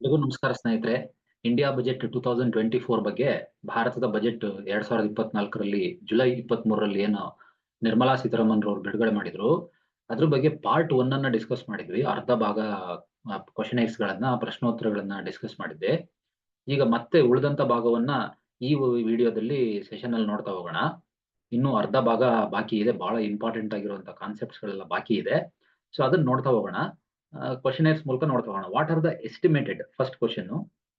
ಎಲ್ರಿಗೂ ನಮಸ್ಕಾರ ಸ್ನೇಹಿತರೆ. ಇಂಡಿಯಾ ಬಜೆಟ್ 2024 ಬಗ್ಗೆ ಭಾರತದ ಬಜೆಟ್ 2024ರಲ್ಲಿ ಜುಲೈ 23ರಲ್ಲಿ ಏನು ನಿರ್ಮಲಾ ಸೀತಾರಾಮನ್ ರವರು ಬಿಡುಗಡೆ ಮಾಡಿದ್ರು. ಅದ್ರ ಬಗ್ಗೆ ಪಾರ್ಟ್ 1 ಅನ್ನ ಡಿಸ್ಕಸ್ ಮಾಡಿದ್ವಿ. ಅರ್ಧ ಭಾಗ ಕ್ವೆಷನೈರ್ಸ್ ಗಳನ್ನ ಪ್ರಶ್ನೋತ್ತರಗಳನ್ನ ಡಿಸ್ಕಸ್ ಮಾಡಿದ್ದೆ. ಈಗ ಮತ್ತೆ ಉಳಿದಂತ ಭಾಗವನ್ನ ಈ ವಿಡಿಯೋದಲ್ಲಿ ಸೆಷನ್ ಅಲ್ಲಿ ನೋಡ್ತಾ ಹೋಗೋಣ. ಇನ್ನು ಅರ್ಧ ಭಾಗ ಬಾಕಿ ಇದೆ. ಬಹಳ ಇಂಪಾರ್ಟೆಂಟ್ ಆಗಿರುವಂತ ಕಾನ್ಸೆಪ್ಟ್ಸ್ ಗಳೆಲ್ಲ ಬಾಕಿ ಇದೆ. ಸೊ ಅದನ್ನ ನೋಡ್ತಾ ಹೋಗೋಣ. ಕ್ವೆಷನೈರ್ಸ್ ಮೂಲಕ ನೋಡ್ತಾ ಹೋಗೋಣ. What are the estimated first question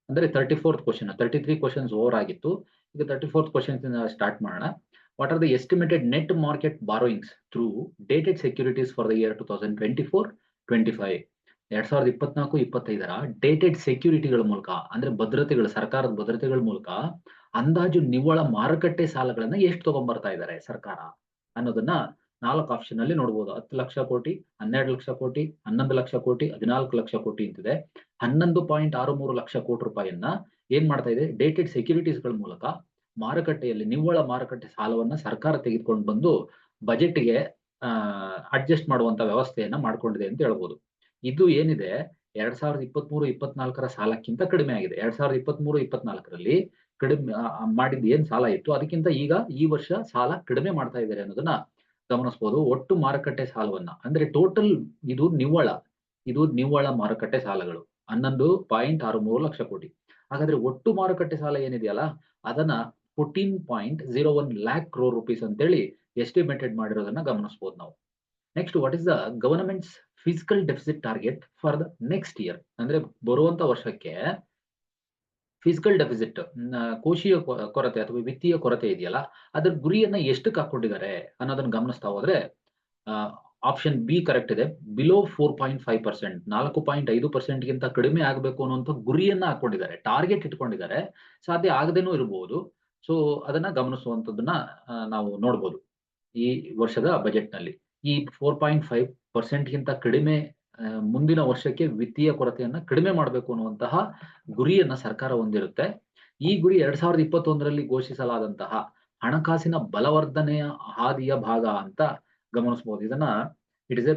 ಅಂದ್ರೆ 34th ಕ್ವೆಶ್ಚನ್ 33 ಕ್ವೆಶ್ಚನ್ಸ್ ಓವರ್ ಆಗಿತ್ತು. ಈಗ 34th ಕ್ವೆಶ್ಚನ್ಸ್ ಸ್ಟಾರ್ಟ್ ಮಾಡೋಣ. What are the estimated net market borrowings through dated securities for the year 2024-25 2024-25ರ ಡೇಟೆಡ್ ಸೆಕ್ಯೂರಿಟಿಗಳ ಮೂಲಕ ಅಂದ್ರೆ ಭದ್ರತೆಗಳು, ಸರ್ಕಾರದ ಭದ್ರತೆಗಳ ಮೂಲಕ ಅಂದಾಜು ನಿವ್ವಳ ಮಾರುಕಟ್ಟೆ ಸಾಲಗಳನ್ನ ಎಷ್ಟು ತಗೊಂಡ್ಬರ್ತಾ ಇದ್ದಾರೆ ಸರ್ಕಾರ ಅನ್ನೋದನ್ನ 4 ಆಪ್ಷನ್ ಅಲ್ಲಿ ನೋಡಬಹುದು. 10 ಲಕ್ಷ ಕೋಟಿ, 12 ಲಕ್ಷ ಕೋಟಿ, 11 ಲಕ್ಷ ಕೋಟಿ, 14 ಲಕ್ಷ ಕೋಟಿ ಅಂತಿದೆ. 11.63 ಲಕ್ಷ ಕೋಟಿ ರೂಪಾಯಿಯನ್ನ ಏನ್ ಮಾಡ್ತಾ ಇದೆ, ಡೇಟೆಡ್ ಸೆಕ್ಯೂರಿಟೀಸ್ ಗಳ ಮೂಲಕ ಮಾರುಕಟ್ಟೆಯಲ್ಲಿ ನಿವ್ವಳ ಮಾರುಕಟ್ಟೆ ಸಾಲವನ್ನ ಸರ್ಕಾರ ತೆಗೆದುಕೊಂಡು ಬಂದು ಬಜೆಟ್ಗೆ ಅಡ್ಜಸ್ಟ್ ಮಾಡುವಂತ ವ್ಯವಸ್ಥೆಯನ್ನ ಮಾಡ್ಕೊಂಡಿದೆ ಅಂತ ಹೇಳ್ಬೋದು. ಇದು ಏನಿದೆ 2023-24ರ ಸಾಲಕ್ಕಿಂತ ಕಡಿಮೆ ಆಗಿದೆ. 2023-24ರಲ್ಲಿ ಕಡಿಮೆ ಮಾಡಿದ ಏನ್ ಸಾಲ ಇತ್ತು ಅದಕ್ಕಿಂತ ಈಗ ಈ ವರ್ಷ ಸಾಲ ಕಡಿಮೆ ಮಾಡ್ತಾ ಇದ್ದಾರೆ ಅನ್ನೋದನ್ನ ಗಮನಿಸಬಹುದು. ಒಟ್ಟು ಮಾರುಕಟ್ಟೆ ಸಾಲವನ್ನ ಅಂದ್ರೆ ಟೋಟಲ್ ಇದು ನಿವ್ವಳ ಮಾರುಕಟ್ಟೆ ಸಾಲಗಳು 11.63 ಲಕ್ಷ ಕೋಟಿ. ಹಾಗಾದ್ರೆ ಒಟ್ಟು ಮಾರುಕಟ್ಟೆ ಸಾಲ ಏನಿದೆಯಲ್ಲ ಅದನ್ನ 14.01 lakh crore rupees ಅಂತೇಳಿ ಎಸ್ಟಿಮೇಟೆಡ್ ಮಾಡಿರೋದನ್ನ ಗಮನಿಸಬಹುದು ನಾವು. Next, what is the governments physical deficit target for the next year ಅಂದ್ರೆ ಬರುವಂತ ವರ್ಷಕ್ಕೆ ಫಿಸಿಕಲ್ ಡೆಫಿಸಿಟ್ ಕೋಶೀಯ ಕೊರತೆ ಅಥವಾ ವಿತ್ತೀಯ ಕೊರತೆ ಇದೆಯಲ್ಲ ಅದ್ರ ಗುರಿಯನ್ನ ಎಷ್ಟಕ್ಕೆ ಹಾಕೊಂಡಿದ್ದಾರೆ ಅನ್ನೋದನ್ನ ಗಮನಿಸ್ತಾ ಹೋದ್ರೆ ಆಪ್ಷನ್ ಬಿ ಕರೆಕ್ಟ್ ಇದೆ. ಬಿಲೋ 4.5%, 4.5% ಗಿಂತ ಕಡಿಮೆ ಆಗಬೇಕು ಅನ್ನುವಂಥ ಗುರಿಯನ್ನ ಹಾಕೊಂಡಿದ್ದಾರೆ, ಟಾರ್ಗೆಟ್ ಇಟ್ಕೊಂಡಿದ್ದಾರೆ. ಸಾಧ್ಯ ಆಗದೇನೂ ಇರಬಹುದು. ಸೊ ಅದನ್ನ ಗಮನಿಸುವಂತದನ್ನ ನಾವು ನೋಡ್ಬೋದು ಈ ವರ್ಷದ ಬಜೆಟ್ ನಲ್ಲಿ. ಈ 4.5% ಗಿಂತ ಕಡಿಮೆ ಮುಂದಿನ ವರ್ಷಕ್ಕೆ ವಿತ್ತೀಯ ಕೊರತೆಯನ್ನ ಕಡಿಮೆ ಮಾಡಬೇಕು ಅನ್ನುವಂತಹ ಗುರಿಯನ್ನ ಸರ್ಕಾರ ಹೊಂದಿರುತ್ತೆ. ಈ ಗುರಿ 2021ರಲ್ಲಿ ಘೋಷಿಸಲಾದಂತಹ ಹಣಕಾಸಿನ ಬಲವರ್ಧನೆಯ ಹಾದಿಯ ಭಾಗ ಅಂತ ಗಮನಿಸಬಹುದು. ಇದನ್ನ it is a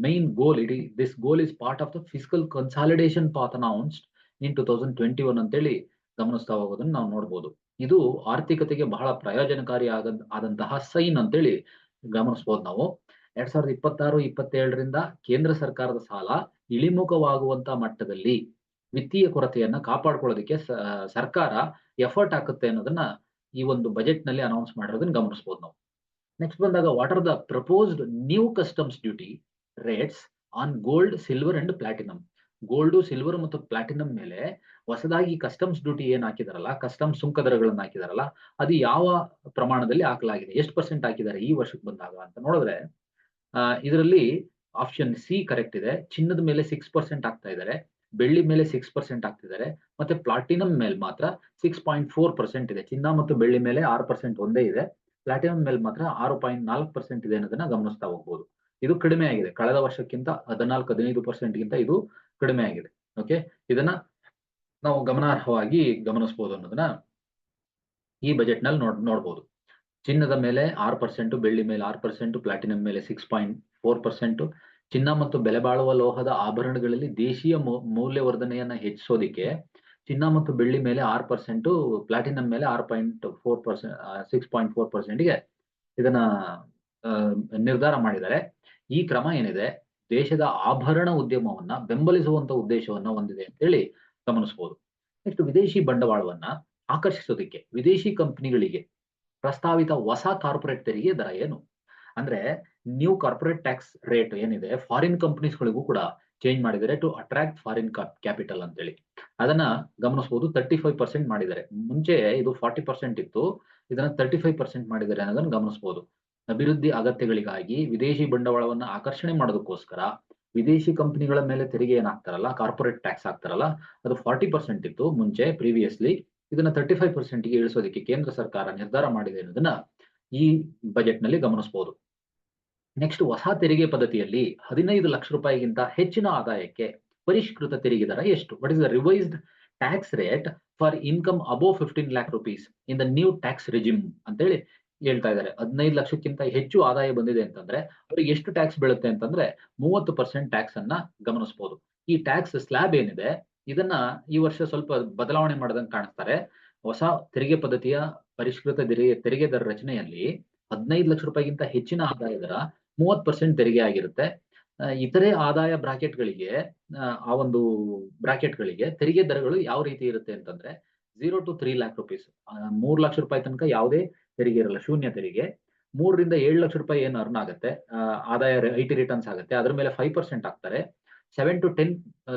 main goal. This goal is part of the fiscal consolidation path announced in 2021 ಅಂತೇಳಿ ಗಮನಿಸ್ತಾ ಹೋಗೋದನ್ನ ನಾವು ನೋಡ್ಬೋದು. ಇದು ಆರ್ಥಿಕತೆಗೆ ಬಹಳ ಪ್ರಯೋಜನಕಾರಿ ಆದಂತಹ ಸೈನ್ ಅಂತೇಳಿ ಗಮನಿಸಬಹುದು ನಾವು. 2026-27ರಿಂದ ಕೇಂದ್ರ ಸರ್ಕಾರದ ಸಾಲ ಇಳಿಮುಖವಾಗುವಂತ ಮಟ್ಟದಲ್ಲಿ ವಿತ್ತೀಯ ಕೊರತೆಯನ್ನ ಕಾಪಾಡ್ಕೊಳ್ಳೋದಕ್ಕೆ ಸರ್ಕಾರ ಎಫರ್ಟ್ ಹಾಕುತ್ತೆ ಅನ್ನೋದನ್ನ ಈ ಒಂದು ಬಜೆಟ್ ನಲ್ಲಿ ಅನೌನ್ಸ್ ಮಾಡಿರೋದನ್ನ ಗಮನಿಸಬಹುದು ನಾವು. ನೆಕ್ಸ್ಟ್ ಬಂದಾಗ, what are the proposed new customs duty rates on gold, silver and platinum. Gold, silver ಮತ್ತು ಪ್ಲಾಟಿನಂ ಮೇಲೆ ಹೊಸದಾಗಿ ಕಸ್ಟಮ್ಸ್ ಡ್ಯೂಟಿ ಏನ್ ಹಾಕಿದಾರಲ್ಲ, ಕಸ್ಟಮ್ಸ್ ಸುಂಕ ದರಗಳನ್ನ ಹಾಕಿದಾರಲ್ಲ, ಅದು ಯಾವ ಪ್ರಮಾಣದಲ್ಲಿ ಹಾಕಲಾಗಿದೆ, ಎಷ್ಟು ಪರ್ಸೆಂಟ್ ಹಾಕಿದ್ದಾರೆ ಈ ವರ್ಷಕ್ಕೆ ಬಂದಾಗ ಅಂತ ನೋಡಿದ್ರೆ ಇದರಲ್ಲಿ ಆಪ್ಷನ್ ಸಿ ಕರೆಕ್ಟ್ ಇದೆ. ಚಿನ್ನದ ಮೇಲೆ 6% ಆಗ್ತಾ ಇದ್ದಾರೆ, ಬೆಳ್ಳಿ ಮೇಲೆ 6% ಆಗ್ತಿದ್ದಾರೆ, ಮತ್ತೆ ಪ್ಲಾಟಿನಂ ಮೇಲೆ ಮಾತ್ರ 6.4% ಇದೆ. ಚಿನ್ನ ಮತ್ತು ಬೆಳ್ಳಿ ಮೇಲೆ 6% ಒಂದೇ ಇದೆ, ಪ್ಲಾಟಿನಂ ಮೇಲೆ ಮಾತ್ರ 6.4% ಇದೆ ಅನ್ನೋದನ್ನ ಗಮನಿಸ್ತಾ ಹೋಗ್ಬೋದು. ಇದು ಕಡಿಮೆ ಆಗಿದೆ, ಕಳೆದ ವರ್ಷಕ್ಕಿಂತ 14-15% ಗಿಂತ ಇದು ಕಡಿಮೆ ಆಗಿದೆ. ಓಕೆ, ಇದನ್ನ ನಾವು ಗಮನಾರ್ಹವಾಗಿ ಗಮನಿಸಬಹುದು ಅನ್ನೋದನ್ನ ಈ ಬಜೆಟ್ ನಲ್ಲಿ ನೋಡಬಹುದು. ಚಿನ್ನದ ಮೇಲೆ 6%, ಬೆಳ್ಳಿ ಮೇಲೆ 6%, ಪ್ಲಾಟಿನಂ ಮೇಲೆ 6.4%. ಚಿನ್ನ ಮತ್ತು ಬೆಲೆ ಬಾಳುವ ಲೋಹದ ಆಭರಣಗಳಲ್ಲಿ ದೇಶೀಯ ಮೌಲ್ಯವರ್ಧನೆಯನ್ನ ಹೆಚ್ಚಿಸೋದಿಕ್ಕೆ ಚಿನ್ನ ಮತ್ತು ಬೆಳ್ಳಿ ಮೇಲೆ 6%, ಪ್ಲಾಟಿನಂ ಮೇಲೆ 6.4%ಗೆ ಇದನ್ನ ನಿರ್ಧಾರ ಮಾಡಿದ್ದಾರೆ. ಈ ಕ್ರಮ ಏನಿದೆ ದೇಶದ ಆಭರಣ ಉದ್ಯಮವನ್ನ ಬೆಂಬಲಿಸುವಂತ ಉದ್ದೇಶವನ್ನ ಹೊಂದಿದೆ ಅಂತೇಳಿ ಗಮನಿಸಬಹುದು. ನೆಕ್ಸ್ಟ್, ವಿದೇಶಿ ಬಂಡವಾಳವನ್ನ ಆಕರ್ಷಿಸೋದಿಕ್ಕೆ ವಿದೇಶಿ ಕಂಪನಿಗಳಿಗೆ ಪ್ರಸ್ತಾವಿತ ಹೊಸ ಕಾರ್ಪೊರೇಟ್ ತೆರಿಗೆ ದರ ಏನು ಅಂದ್ರೆ ನ್ಯೂ ಕಾರ್ಪೊರೇಟ್ ಟ್ಯಾಕ್ಸ್ ರೇಟ್ ಏನಿದೆ ಫಾರಿನ್ ಕಂಪನೀಸ್ಗಳಿಗೂ ಕೂಡ ಚೇಂಜ್ ಮಾಡಿದ್ದಾರೆ ಟು ಅಟ್ರಾಕ್ಟ್ ಫಾರಿನ್ ಕ್ಯಾಪಿಟಲ್ ಅಂತೇಳಿ. ಅದನ್ನ ಗಮನಿಸಬಹುದು. 35% ಮಾಡಿದ್ದಾರೆ. ಮುಂಚೆ ಇದು 40% ಇತ್ತು, ಇದನ್ನ 35% ಮಾಡಿದ್ದಾರೆ ಅನ್ನೋದನ್ನ ಗಮನಿಸಬಹುದು. ಅಭಿವೃದ್ಧಿ ಅಗತ್ಯಗಳಿಗಾಗಿ ವಿದೇಶಿ ಬಂಡವಾಳವನ್ನ ಆಕರ್ಷಣೆ ಮಾಡೋದಕ್ಕೋಸ್ಕರ ವಿದೇಶಿ ಕಂಪನಿಗಳ ಮೇಲೆ ತೆರಿಗೆ ಏನಾಗ್ತಾರಲ್ಲ, ಕಾರ್ಪೊರೇಟ್ ಟ್ಯಾಕ್ಸ್ ಆಗ್ತಾರಲ್ಲ, ಅದು 40% ಇತ್ತು ಮುಂಚೆ ಪ್ರೀವಿಯಸ್ಲಿ. ಇದನ್ನ 35%ಗೆ ಇಳಿಸೋದಕ್ಕೆ ಕೇಂದ್ರ ಸರ್ಕಾರ ನಿರ್ಧಾರ ಮಾಡಿದೆ ಅನ್ನೋದನ್ನ ಈ ಬಜೆಟ್ ನಲ್ಲಿ ಗಮನಿಸಬಹುದು. ನೆಕ್ಸ್ಟ್, ಹೊಸ ತೆರಿಗೆ ಪದ್ಧತಿಯಲ್ಲಿ 15 ಲಕ್ಷ ರೂಪಾಯಿಗಿಂತ ಹೆಚ್ಚಿನ ಆದಾಯಕ್ಕೆ ಪರಿಷ್ಕೃತ ತೆರಿಗೆ ದರ ಎಷ್ಟು? What is the revised tax rate for income above 15 lakh rupees in the new tax regime ಅಂತೇಳಿ ಹೇಳ್ತಾ ಇದ್ದಾರೆ. 15 ಲಕ್ಷಕ್ಕಿಂತ ಹೆಚ್ಚು ಆದಾಯ ಬಂದಿದೆ ಅಂತಂದ್ರೆ ಅವ್ರಿಗೆ ಎಷ್ಟು ಟ್ಯಾಕ್ಸ್ ಬೀಳುತ್ತೆ ಅಂತಂದ್ರೆ 30% ಟ್ಯಾಕ್ಸ್ ಅನ್ನ ಗಮನಿಸಬಹುದು. ಈ ಟ್ಯಾಕ್ಸ್ ಸ್ಲ್ಯಾಬ್ ಏನಿದೆ ಇದನ್ನ ಈ ವರ್ಷ ಸ್ವಲ್ಪ ಬದಲಾವಣೆ ಮಾಡದಂಗೆ ಕಾಣಿಸ್ತಾರೆ. ಹೊಸ ತೆರಿಗೆ ಪದ್ಧತಿಯ ಪರಿಷ್ಕೃತ ತೆರಿಗೆ ದರ ರಚನೆಯಲ್ಲಿ 15 ಲಕ್ಷ ರೂಪಾಯಿಗಿಂತ ಹೆಚ್ಚಿನ ಆದಾಯ ದರ 30% ತೆರಿಗೆ ಆಗಿರುತ್ತೆ. ಇತರೆ ಆದಾಯ ಬ್ರಾಕೆಟ್‌ಗಳಿಗೆ ಆ ಒಂದು ಬ್ರಾಕೆಟ್‌ಗಳಿಗೆ ತೆರಿಗೆ ದರಗಳು ಯಾವ ರೀತಿ ಇರುತ್ತೆ ಅಂತಂದ್ರೆ 0 ಟು 3 ಲ್ಯಾಕ್ ರೂಪೀಸ್ 3 ಲಕ್ಷ ರೂಪಾಯಿ ತನಕ ಯಾವುದೇ ತೆರಿಗೆ ಇರಲ್ಲ, ಶೂನ್ಯ ತೆರಿಗೆ. 3 ರಿಂದ 7 ಲಕ್ಷ ರೂಪಾಯಿ ಏನು ಅರ್ನ್ ಆಗುತ್ತೆ, ಆದಾಯ ಐಟಿ ರಿಟರ್ನ್ಸ್ ಆಗುತ್ತೆ, ಅದ್ರ ಮೇಲೆ 5% ಹಾಕ್ತಾರೆ. 7 ಟು 10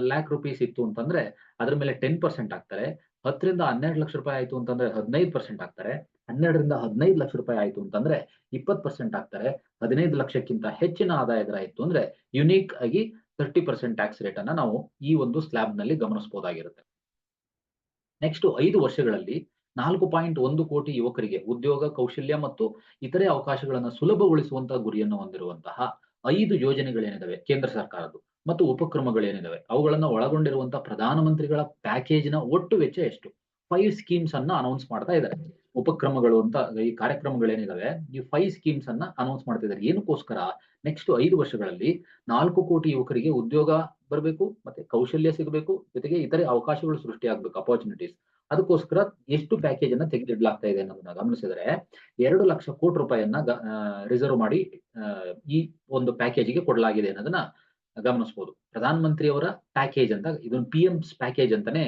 ಲ್ಯಾಕ್ ರೂಪೀಸ್ ಇತ್ತು ಅಂತಂದ್ರೆ ಅದ್ರ ಮೇಲೆ 10% ಹಾಕ್ತಾರೆ. 10 ರಿಂದ 12 ಲಕ್ಷ ರೂಪಾಯಿ ಆಯ್ತು ಅಂತಂದ್ರೆ 15% ಹಾಕ್ತಾರೆ. 12 ರಿಂದ 15 ಲಕ್ಷ ರೂಪಾಯಿ ಆಯ್ತು ಅಂತಂದ್ರೆ 20% ಹಾಕ್ತಾರೆ. 15 ಲಕ್ಷಕ್ಕಿಂತ ಹೆಚ್ಚಿನ ಆದಾಯ ದರ ಇತ್ತು ಅಂದ್ರೆ ಯುನೀಕ್ ಆಗಿ 30% ಟ್ಯಾಕ್ಸ್ ರೇಟ್ ಅನ್ನ ನಾವು ಈ ಒಂದು ಸ್ಲ್ಯಾಬ್‌ನಲ್ಲಿ ಗಮನಿಸಬಹುದಾಗಿರುತ್ತೆ. ನೆಕ್ಸ್ಟ್ 5 ವರ್ಷಗಳಲ್ಲಿ 4.1 ಕೋಟಿ ಯುವಕರಿಗೆ ಉದ್ಯೋಗ, ಕೌಶಲ್ಯ ಮತ್ತು ಇತರೆ ಅವಕಾಶಗಳನ್ನು ಸುಲಭಗೊಳಿಸುವಂತಹ ಗುರಿಯನ್ನು ಹೊಂದಿರುವಂತಹ 5 ಯೋಜನೆಗಳೇನಿದಾವೆ ಕೇಂದ್ರ ಸರ್ಕಾರದ್ದು ಮತ್ತು ಉಪಕ್ರಮಗಳೇನಿದಾವೆ ಅವುಗಳನ್ನ ಒಳಗೊಂಡಿರುವಂತಹ ಪ್ರಧಾನಮಂತ್ರಿಗಳ ಪ್ಯಾಕೇಜ್‌ನ ಒಟ್ಟು ವೆಚ್ಚ ಎಷ್ಟು? 5 ಸ್ಕೀಮ್ಸ್ ಅನ್ನ ಅನೌನ್ಸ್ ಮಾಡ್ತಾ ಇದ್ದಾರೆ. ಉಪಕ್ರಮಗಳು ಅಂತ ಈ ಕಾರ್ಯಕ್ರಮಗಳೇನಿದಾವೆ ಈ 5 ಸ್ಕೀಮ್ಸ್ ಅನ್ನ ಅನೌನ್ಸ್ ಮಾಡ್ತಿದ್ದಾರೆ. ಏನಕ್ಕೋಸ್ಕರ? ನೆಕ್ಸ್ಟ್ 5 ವರ್ಷಗಳಲ್ಲಿ 4 ಕೋಟಿ ಯುವಕರಿಗೆ ಉದ್ಯೋಗ ಬರ್ಬೇಕು, ಮತ್ತೆ ಕೌಶಲ್ಯ ಸಿಗಬೇಕು, ಜೊತೆಗೆ ಇತರೆ ಅವಕಾಶಗಳು ಸೃಷ್ಟಿಯಾಗಬೇಕು, ಅಪಾರ್ಚುನಿಟೀಸ್. ಅದಕ್ಕೋಸ್ಕರ ಎಷ್ಟು ಪ್ಯಾಕೇಜ್ ಅನ್ನ ತೆಗೆದಿಡಲಾಗ್ತಾ ಇದೆ ಅನ್ನೋದನ್ನ ಗಮನಿಸಿದರೆ 2 ಲಕ್ಷ ಕೋಟಿ ರೂಪಾಯಿಯನ್ನ ರಿಸರ್ವ್ ಮಾಡಿ ಈ ಒಂದು ಪ್ಯಾಕೇಜ್‌ಗೆ ಕೊಡಲಾಗಿದೆ ಅನ್ನೋದನ್ನ ಗಮನಿಸಬಹುದು. ಪ್ರಧಾನ ಮಂತ್ರಿಯವರ ಪ್ಯಾಕೇಜ್ ಅಂತ ಇದೊಂದು ಪಿಎಂಸ್ ಪ್ಯಾಕೇಜ್ ಅಂತಾನೆ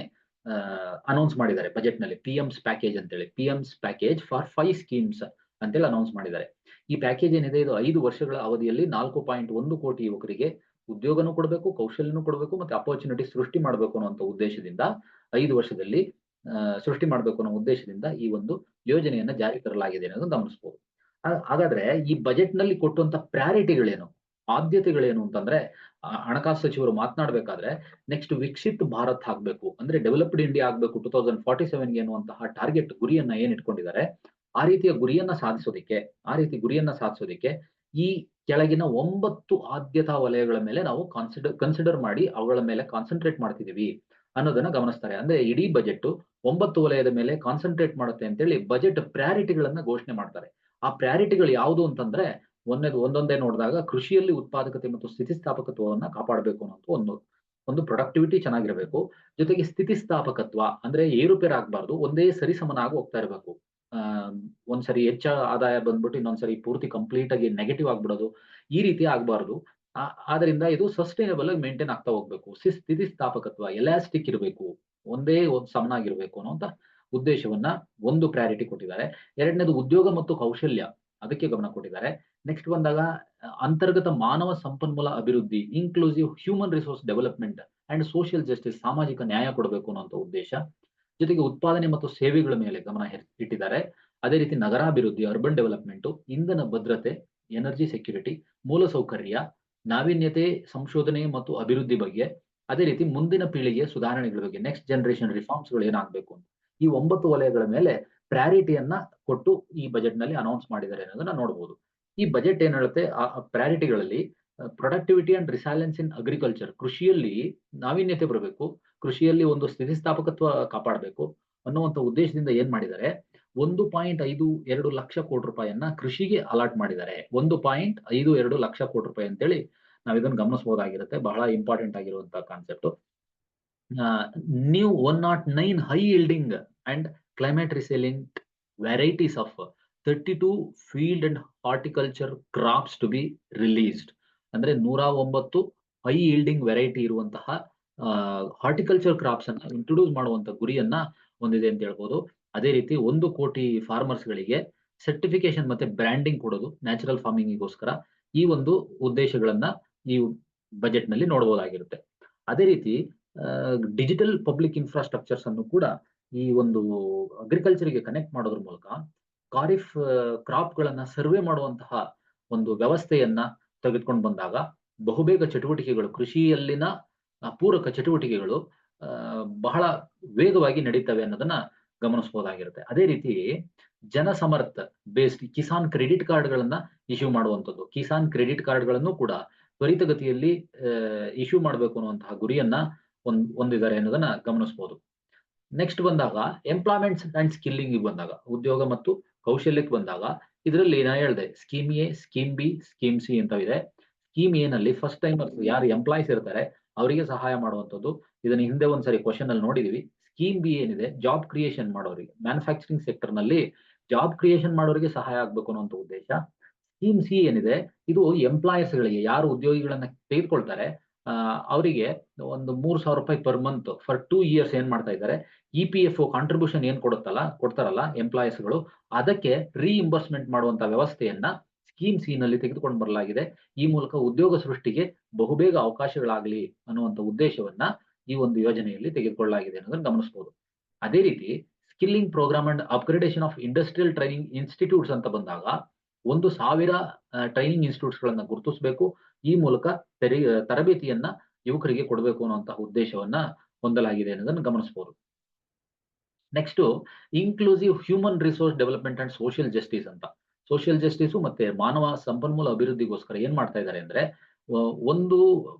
ಅನೌನ್ಸ್ ಮಾಡಿದ್ದಾರೆ ಬಜೆಟ್‌ನಲ್ಲಿ. ಪಿಎಂಸ್ ಪ್ಯಾಕೇಜ್ ಅಂತೇಳಿ, ಪಿಎಂಸ್ ಪ್ಯಾಕೇಜ್ ಫಾರ್ 5 ಸ್ಕೀಮ್ಸ್ ಅಂತೇಳಿ ಅನೌನ್ಸ್ ಮಾಡಿದ್ದಾರೆ. ಈ ಪ್ಯಾಕೇಜ್ ಏನಿದೆ ಇದು 5 ವರ್ಷಗಳ ಅವಧಿಯಲ್ಲಿ 4.1 ಕೋಟಿ ಯುವಕರಿಗೆ ಉದ್ಯೋಗನೂ ಕೊಡಬೇಕು, ಕೌಶಲ್ಯನೂ ಕೊಡಬೇಕು, ಮತ್ತೆ ಅಪಾರ್ಚುನಿಟಿ ಸೃಷ್ಟಿ ಮಾಡಬೇಕು ಅನ್ನುವಂಥ ಉದ್ದೇಶದಿಂದ 5 ವರ್ಷದಲ್ಲಿ ಸೃಷ್ಟಿ ಮಾಡಬೇಕು ಅನ್ನೋ ಉದ್ದೇಶದಿಂದ ಈ ಒಂದು ಯೋಜನೆಯನ್ನ ಜಾರಿ ತರಲಾಗಿದೆ ಅನ್ನೋದನ್ನ ಗಮನಿಸಬಹುದು. ಹಾಗಾದ್ರೆ ಈ ಬಜೆಟ್‌ನಲ್ಲಿ ಕೊಟ್ಟಂತ ಪ್ರಯಾರಿಟಿಗಳೇನು? ಆದ್ಯತೆಗಳೇನು ಅಂತಂದ್ರೆ ಹಣಕಾಸು ಸಚಿವರು ಮಾತನಾಡಬೇಕಾದ್ರೆ ನೆಕ್ಸ್ಟ್ ವಿಕಸಿತ್ ಭಾರತ್ ಆಗ್ಬೇಕು ಅಂದ್ರೆ ಡೆವಲಪ್ಡ್ ಇಂಡಿಯಾ ಆಗ್ಬೇಕು 2047ಗೆ ಅನ್ನುವಂತಹ ಟಾರ್ಗೆಟ್ ಗುರಿಯನ್ನ ಏನ್ ಇಟ್ಕೊಂಡಿದ್ದಾರೆ ಆ ರೀತಿಯ ಗುರಿಯನ್ನ ಸಾಧಿಸೋದಿಕ್ಕೆ ಈ ಕೆಳಗಿನ 9 ಆದ್ಯತಾ ವಲಯಗಳ ಮೇಲೆ ನಾವು ಕನ್ಸಿಡರ್ ಮಾಡಿ ಅವುಗಳ ಮೇಲೆ ಕಾನ್ಸಂಟ್ರೇಟ್ ಮಾಡ್ತಿದೀವಿ ಅನ್ನೋದನ್ನ ಗಮನಿಸ್ತಾರೆ. ಅಂದ್ರೆ ಇಡೀ ಬಜೆಟ್ 9 ವಲಯದ ಮೇಲೆ ಕಾನ್ಸಂಟ್ರೇಟ್ ಮಾಡುತ್ತೆ ಅಂತೇಳಿ ಬಜೆಟ್ ಪ್ರಯಾರಿಟಿಗಳನ್ನ ಘೋಷಣೆ ಮಾಡ್ತಾರೆ. ಆ ಪ್ರಯಾರಿಟಿಗಳು ಯಾವುದು ಅಂತಂದ್ರೆ ಒಂದೊಂದೇ ನೋಡಿದಾಗ ಕೃಷಿಯಲ್ಲಿ ಉತ್ಪಾದಕತೆ ಮತ್ತು ಸ್ಥಿತಿಸ್ಥಾಪಕತ್ವವನ್ನ ಕಾಪಾಡಬೇಕು ಅನ್ನೋ ಒಂದು ಪ್ರೊಡಕ್ಟಿವಿಟಿ ಚೆನ್ನಾಗಿರಬೇಕು. ಜೊತೆಗೆ ಸ್ಥಿತಿಸ್ಥಾಪಕತ್ವ ಅಂದ್ರೆ ಏರುಪೇರು ಆಗ್ಬಾರ್ದು, ಒಂದೇ ಸರಿಸಮನಾಗಿ ಹೋಗ್ತಾ ಇರಬೇಕು. ಆ ಒಂದ್ಸರಿ ಹೆಚ್ಚ ಆದಾಯ ಬಂದ್ಬಿಟ್ಟು ಇನ್ನೊಂದ್ಸರಿ ಪೂರ್ತಿ ಕಂಪ್ಲೀಟ್ ಆಗಿ ನೆಗೆಟಿವ್ ಆಗ್ಬಿಡೋದು, ಈ ರೀತಿ ಆಗ್ಬಾರ್ದು. ಆದ್ರಿಂದ ಇದು ಸಸ್ಟೈನಬಲ್ ಆಗಿ ಮೇಂಟೈನ್ ಆಗ್ತಾ ಹೋಗ್ಬೇಕು. ಸ್ಥಿತಿಸ್ಥಾಪಕತ್ವ ಎಲಾಸ್ಟಿಕ್ ಇರಬೇಕು, ಒಂದೇ ಒಂದು ಸಮನಾಗಿರ್ಬೇಕು ಅನ್ನುವಂತ ಉದ್ದೇಶವನ್ನ ಒಂದು ಪ್ರಯಾರಿಟಿ ಕೊಟ್ಟಿದ್ದಾರೆ. ಎರಡನೇದು ಉದ್ಯೋಗ ಮತ್ತು ಕೌಶಲ್ಯ, ಅದಕ್ಕೆ ಗಮನ ಕೊಟ್ಟಿದ್ದಾರೆ. ನೆಕ್ಸ್ಟ್ ಬಂದಾಗ ಅಂತರ್ಗತ ಮಾನವ ಸಂಪನ್ಮೂಲ ಅಭಿವೃದ್ಧಿ, inclusive human resource development and social justice, ಸಾಮಾಜಿಕ ನ್ಯಾಯ ಕೊಡಬೇಕು ಅನ್ನುವಂತ ಉದ್ದೇಶ. ಜೊತೆಗೆ ಉತ್ಪಾದನೆ ಮತ್ತು ಸೇವೆಗಳ ಮೇಲೆ ಗಮನ ಇಟ್ಟಿದ್ದಾರೆ. ಅದೇ ರೀತಿ ನಗರಾಭಿವೃದ್ಧಿ, ಅರ್ಬನ್ ಡೆವಲಪ್ಮೆಂಟ್, ಇಂಧನ ಭದ್ರತೆ, ಎನರ್ಜಿ ಸೆಕ್ಯೂರಿಟಿ, ಮೂಲಸೌಕರ್ಯ, ನಾವೀನ್ಯತೆ, ಸಂಶೋಧನೆ ಮತ್ತು ಅಭಿವೃದ್ಧಿ ಬಗ್ಗೆ, ಅದೇ ರೀತಿ ಮುಂದಿನ ಪೀಳಿಗೆಯ ಸುಧಾರಣೆಗಳ ಬಗ್ಗೆ, ನೆಕ್ಸ್ಟ್ ಜನರೇಷನ್ ರಿಫಾರ್ಮ್ಸ್ ಗಳು ಏನಾಗಬೇಕು ಅಂತ ಈ 9 ವಲಯಗಳ ಮೇಲೆ ಪ್ರಯಾರಿಟಿಯನ್ನ ಕೊಟ್ಟು ಈ ಬಜೆಟ್ ನಲ್ಲಿ ಅನೌನ್ಸ್ ಮಾಡಿದ್ದಾರೆ ಅನ್ನೋದನ್ನ ನೋಡಬಹುದು. ಈ ಬಜೆಟ್ ಏನ್ ಹೇಳುತ್ತೆ ಆ ಪ್ರಯಾರಿಟಿಗಳಲ್ಲಿ ಪ್ರೊಡಕ್ಟಿವಿಟಿ ಅಂಡ್ ರಿಸೈಲೆನ್ಸ್ ಇನ್ ಅಗ್ರಿಕಲ್ಚರ್, ಕೃಷಿಯಲ್ಲಿ ನಾವೀನ್ಯತೆ ಬರಬೇಕು, ಕೃಷಿಯಲ್ಲಿ ಒಂದು ಸ್ಥಿತಿಸ್ಥಾಪಕತ್ವ ಕಾಪಾಡಬೇಕು ಅನ್ನುವಂತ ಉದ್ದೇಶದಿಂದ ಏನ್ ಮಾಡಿದ್ದಾರೆ 1.52 ಲಕ್ಷ ಕೋಟಿ ರೂಪಾಯಿಯನ್ನ ಕೃಷಿಗೆ ಅಲಾಟ್ ಮಾಡಿದ್ದಾರೆ. 1.52 ಲಕ್ಷ ಕೋಟಿ ರೂಪಾಯಿ ಅಂತೇಳಿ ನಾವ್ ಇದನ್ನ ಗಮನಿಸಬಹುದಾಗಿರುತ್ತೆ. ಬಹಳ ಇಂಪಾರ್ಟೆಂಟ್ ಆಗಿರುವಂತಹ concept. New 109 high yielding and climate resilient varieties of 32 field and horticulture crops to be released. ಅಂದ್ರೆ 109 ಹೈ ಯೀಲ್ಡಿಂಗ್ ವೆರೈಟಿ ಇರುವಂತಹ ಹಾರ್ಟಿಕಲ್ಚರ್ ಕ್ರಾಪ್ಸ್ ಅನ್ನ ಇಂಟ್ರೊಡ್ಯೂಸ್ ಮಾಡುವಂತ ಗುರಿಯನ್ನ ಹೊಂದಿದೆ ಅಂತ ಹೇಳ್ಬೋದು. ಅದೇ ರೀತಿ 1 ಕೋಟಿ ಫಾರ್ಮರ್ಸ್ ಗಳಿಗೆ ಸರ್ಟಿಫಿಕೇಶನ್ ಮತ್ತೆ ಬ್ರ್ಯಾಂಡಿಂಗ್ ಕೊಡೋದು ನ್ಯಾಚುರಲ್ ಫಾರ್ಮಿಂಗಿಗೋಸ್ಕರ, ಈ ಒಂದು ಉದ್ದೇಶಗಳನ್ನ ಈ ಬಜೆಟ್ ನಲ್ಲಿ ನೋಡಬಹುದಾಗಿರುತ್ತೆ. ಅದೇ ರೀತಿ ಡಿಜಿಟಲ್ ಪಬ್ಲಿಕ್ ಇನ್ಫ್ರಾಸ್ಟ್ರಕ್ಚರ್ಸ್ ಅನ್ನು ಕೂಡ ಈ ಒಂದು ಅಗ್ರಿಕಲ್ಚರ್ ಗೆ ಕನೆಕ್ಟ್ ಮಾಡೋದ್ರ ಮೂಲಕ ಖಾರಿಫ್ ಕ್ರಾಪ್ ಗಳನ್ನ ಸರ್ವೆ ಮಾಡುವಂತಹ ಒಂದು ವ್ಯವಸ್ಥೆಯನ್ನ ತೆಗೆದುಕೊಂಡು ಬಂದಾಗ ಬಹುಬೇಗ ಚಟುವಟಿಕೆಗಳು, ಕೃಷಿಯಲ್ಲಿನ ಪೂರಕ ಚಟುವಟಿಕೆಗಳು ಬಹಳ ವೇಗವಾಗಿ ನಡೀತವೆ ಅನ್ನೋದನ್ನ ಗಮನಿಸಬಹುದಾಗಿರುತ್ತೆ. ಅದೇ ರೀತಿ ಜನಸಮರ್ಥ ಬೇಸ್ಡ್ ಕಿಸಾನ್ ಕ್ರೆಡಿಟ್ ಕಾರ್ಡ್ ಗಳನ್ನ ಇಶ್ಯೂ ಮಾಡುವಂಥದ್ದು, ಕಿಸಾನ್ ಕ್ರೆಡಿಟ್ ಕಾರ್ಡ್ ಗಳನ್ನು ಕೂಡ ತ್ವರಿತಗತಿಯಲ್ಲಿ ಇಶ್ಯೂ ಮಾಡಬೇಕು ಅನ್ನುವಂತಹ ಗುರಿಯನ್ನ ಹೊಂದಿದ್ದಾರೆ ಅನ್ನೋದನ್ನ ಗಮನಿಸಬಹುದು. ನೆಕ್ಸ್ಟ್ ಬಂದಾಗ ಎಂಪ್ಲಾಯ್ಮೆಂಟ್ಸ್ ಅಂಡ್ ಸ್ಕಿಲ್ಲಿಂಗ್ ಬಂದಾಗ, ಉದ್ಯೋಗ ಮತ್ತು ಕೌಶಲ್ಯಕ್ಕೆ ಬಂದಾಗ ಇದರಲ್ಲಿ ನಾ ಹೇಳಿದೆ scheme A, scheme B, scheme C ಅಂತ ಇದೆ. ಸ್ಕೀಮ್ ಎ ನಲ್ಲಿ ಫಸ್ಟ್ ಟೈಮರ್ಸ್ ಯಾರು ಎಂಪ್ಲಾಯ್ಸ್ ಇರ್ತಾರೆ ಅವರಿಗೆ ಸಹಾಯ ಮಾಡುವಂಥದ್ದು. ಇದನ್ನ ಹಿಂದೆ ಒಂದ್ಸರಿ ಕ್ವಶನ್ ಅಲ್ಲಿ ನೋಡಿದೀವಿ. ಸ್ಕೀಮ್ ಬಿ ಏನಿದೆ, ಜಾಬ್ ಕ್ರಿಯೇಷನ್ ಮಾಡೋರಿಗೆ, ಮ್ಯಾನುಫ್ಯಾಕ್ಚರಿಂಗ್ ಸೆಕ್ಟರ್ ನಲ್ಲಿ ಜಾಬ್ ಕ್ರಿಯೇಷನ್ ಮಾಡೋರಿಗೆ ಸಹಾಯ ಆಗ್ಬೇಕು ಅನ್ನುವಂಥ ಉದ್ದೇಶ. ಸ್ಕೀಮ್ ಸಿ ಏನಿದೆ, ಇದು ಎಂಪ್ಲಾಯರ್ಸ್ ಗಳಿಗೆ, ಯಾರು ಉದ್ಯೋಗಿಗಳನ್ನ ತೆಗೆದುಕೊಳ್ತಾರೆ ಅವರಿಗೆ ಒಂದು ₹3,000 ಪರ್ ಮಂತ್ ಫಾರ್ 2 ಇಯರ್ಸ್ ಏನ್ ಮಾಡ್ತಾ ಇದ್ದಾರೆ, EPFO ಕಾಂಟ್ರಿಬ್ಯೂಷನ್ ಏನ್ ಕೊಡ್ತಾರಲ್ಲ ಎಂಪ್ಲಾಯರ್ಸ್ ಗಳು, ಅದಕ್ಕೆ ರೀಇಂಬರ್ಸ್ಮೆಂಟ್ ಮಾಡುವಂತ ವ್ಯವಸ್ಥೆಯನ್ನ ಸ್ಕೀಮ್ ಸಿ ನಲ್ಲಿ ತೆಗೆದುಕೊಂಡು ಬರಲಾಗಿದೆ. ಈ ಮೂಲಕ ಉದ್ಯೋಗ ಸೃಷ್ಟಿಗೆ ಬಹುಬೇಗ ಅವಕಾಶಗಳಾಗಲಿ ಅನ್ನುವಂಥ ಉದ್ದೇಶವನ್ನ ಈ ಒಂದು ಯೋಜನೆಯಲ್ಲಿ ತೆಗೆದುಕೊಳ್ಳಲಾಗಿದೆ ಅನ್ನೋದನ್ನ ಗಮನಿಸಬಹುದು. ಅದೇ ರೀತಿ skilling programme and upgradation of industrial training institutes ಅಂತ ಬಂದಾಗ 1,000 ಟ್ರೈನಿಂಗ್ ಇನ್ಸ್ಟಿಟ್ಯೂಟ್ಸ್ ಗಳನ್ನ ಗುರುತಿಸಬೇಕು. ಈ ಮೂಲಕ ತರಬೇತಿಯನ್ನ ಯುವಕರಿಗೆ ಕೊಡಬೇಕು ಅನ್ನುವಂತಹ ಉದ್ದೇಶವನ್ನ ಹೊಂದಲಾಗಿದೆ ಅನ್ನೋದನ್ನು ಗಮನಿಸಬಹುದು. Next inclusive human resource development and social justice ಅಂತ. ಸೋಷಿಯಲ್ ಜಸ್ಟಿಸ್ ಮತ್ತೆ ಮಾನವ ಸಂಪನ್ಮೂಲ ಅಭಿವೃದ್ಧಿಗೋಸ್ಕರ ಏನ್ ಮಾಡ್ತಾ ಇದ್ದಾರೆ ಅಂದ್ರೆ, ಒಂದು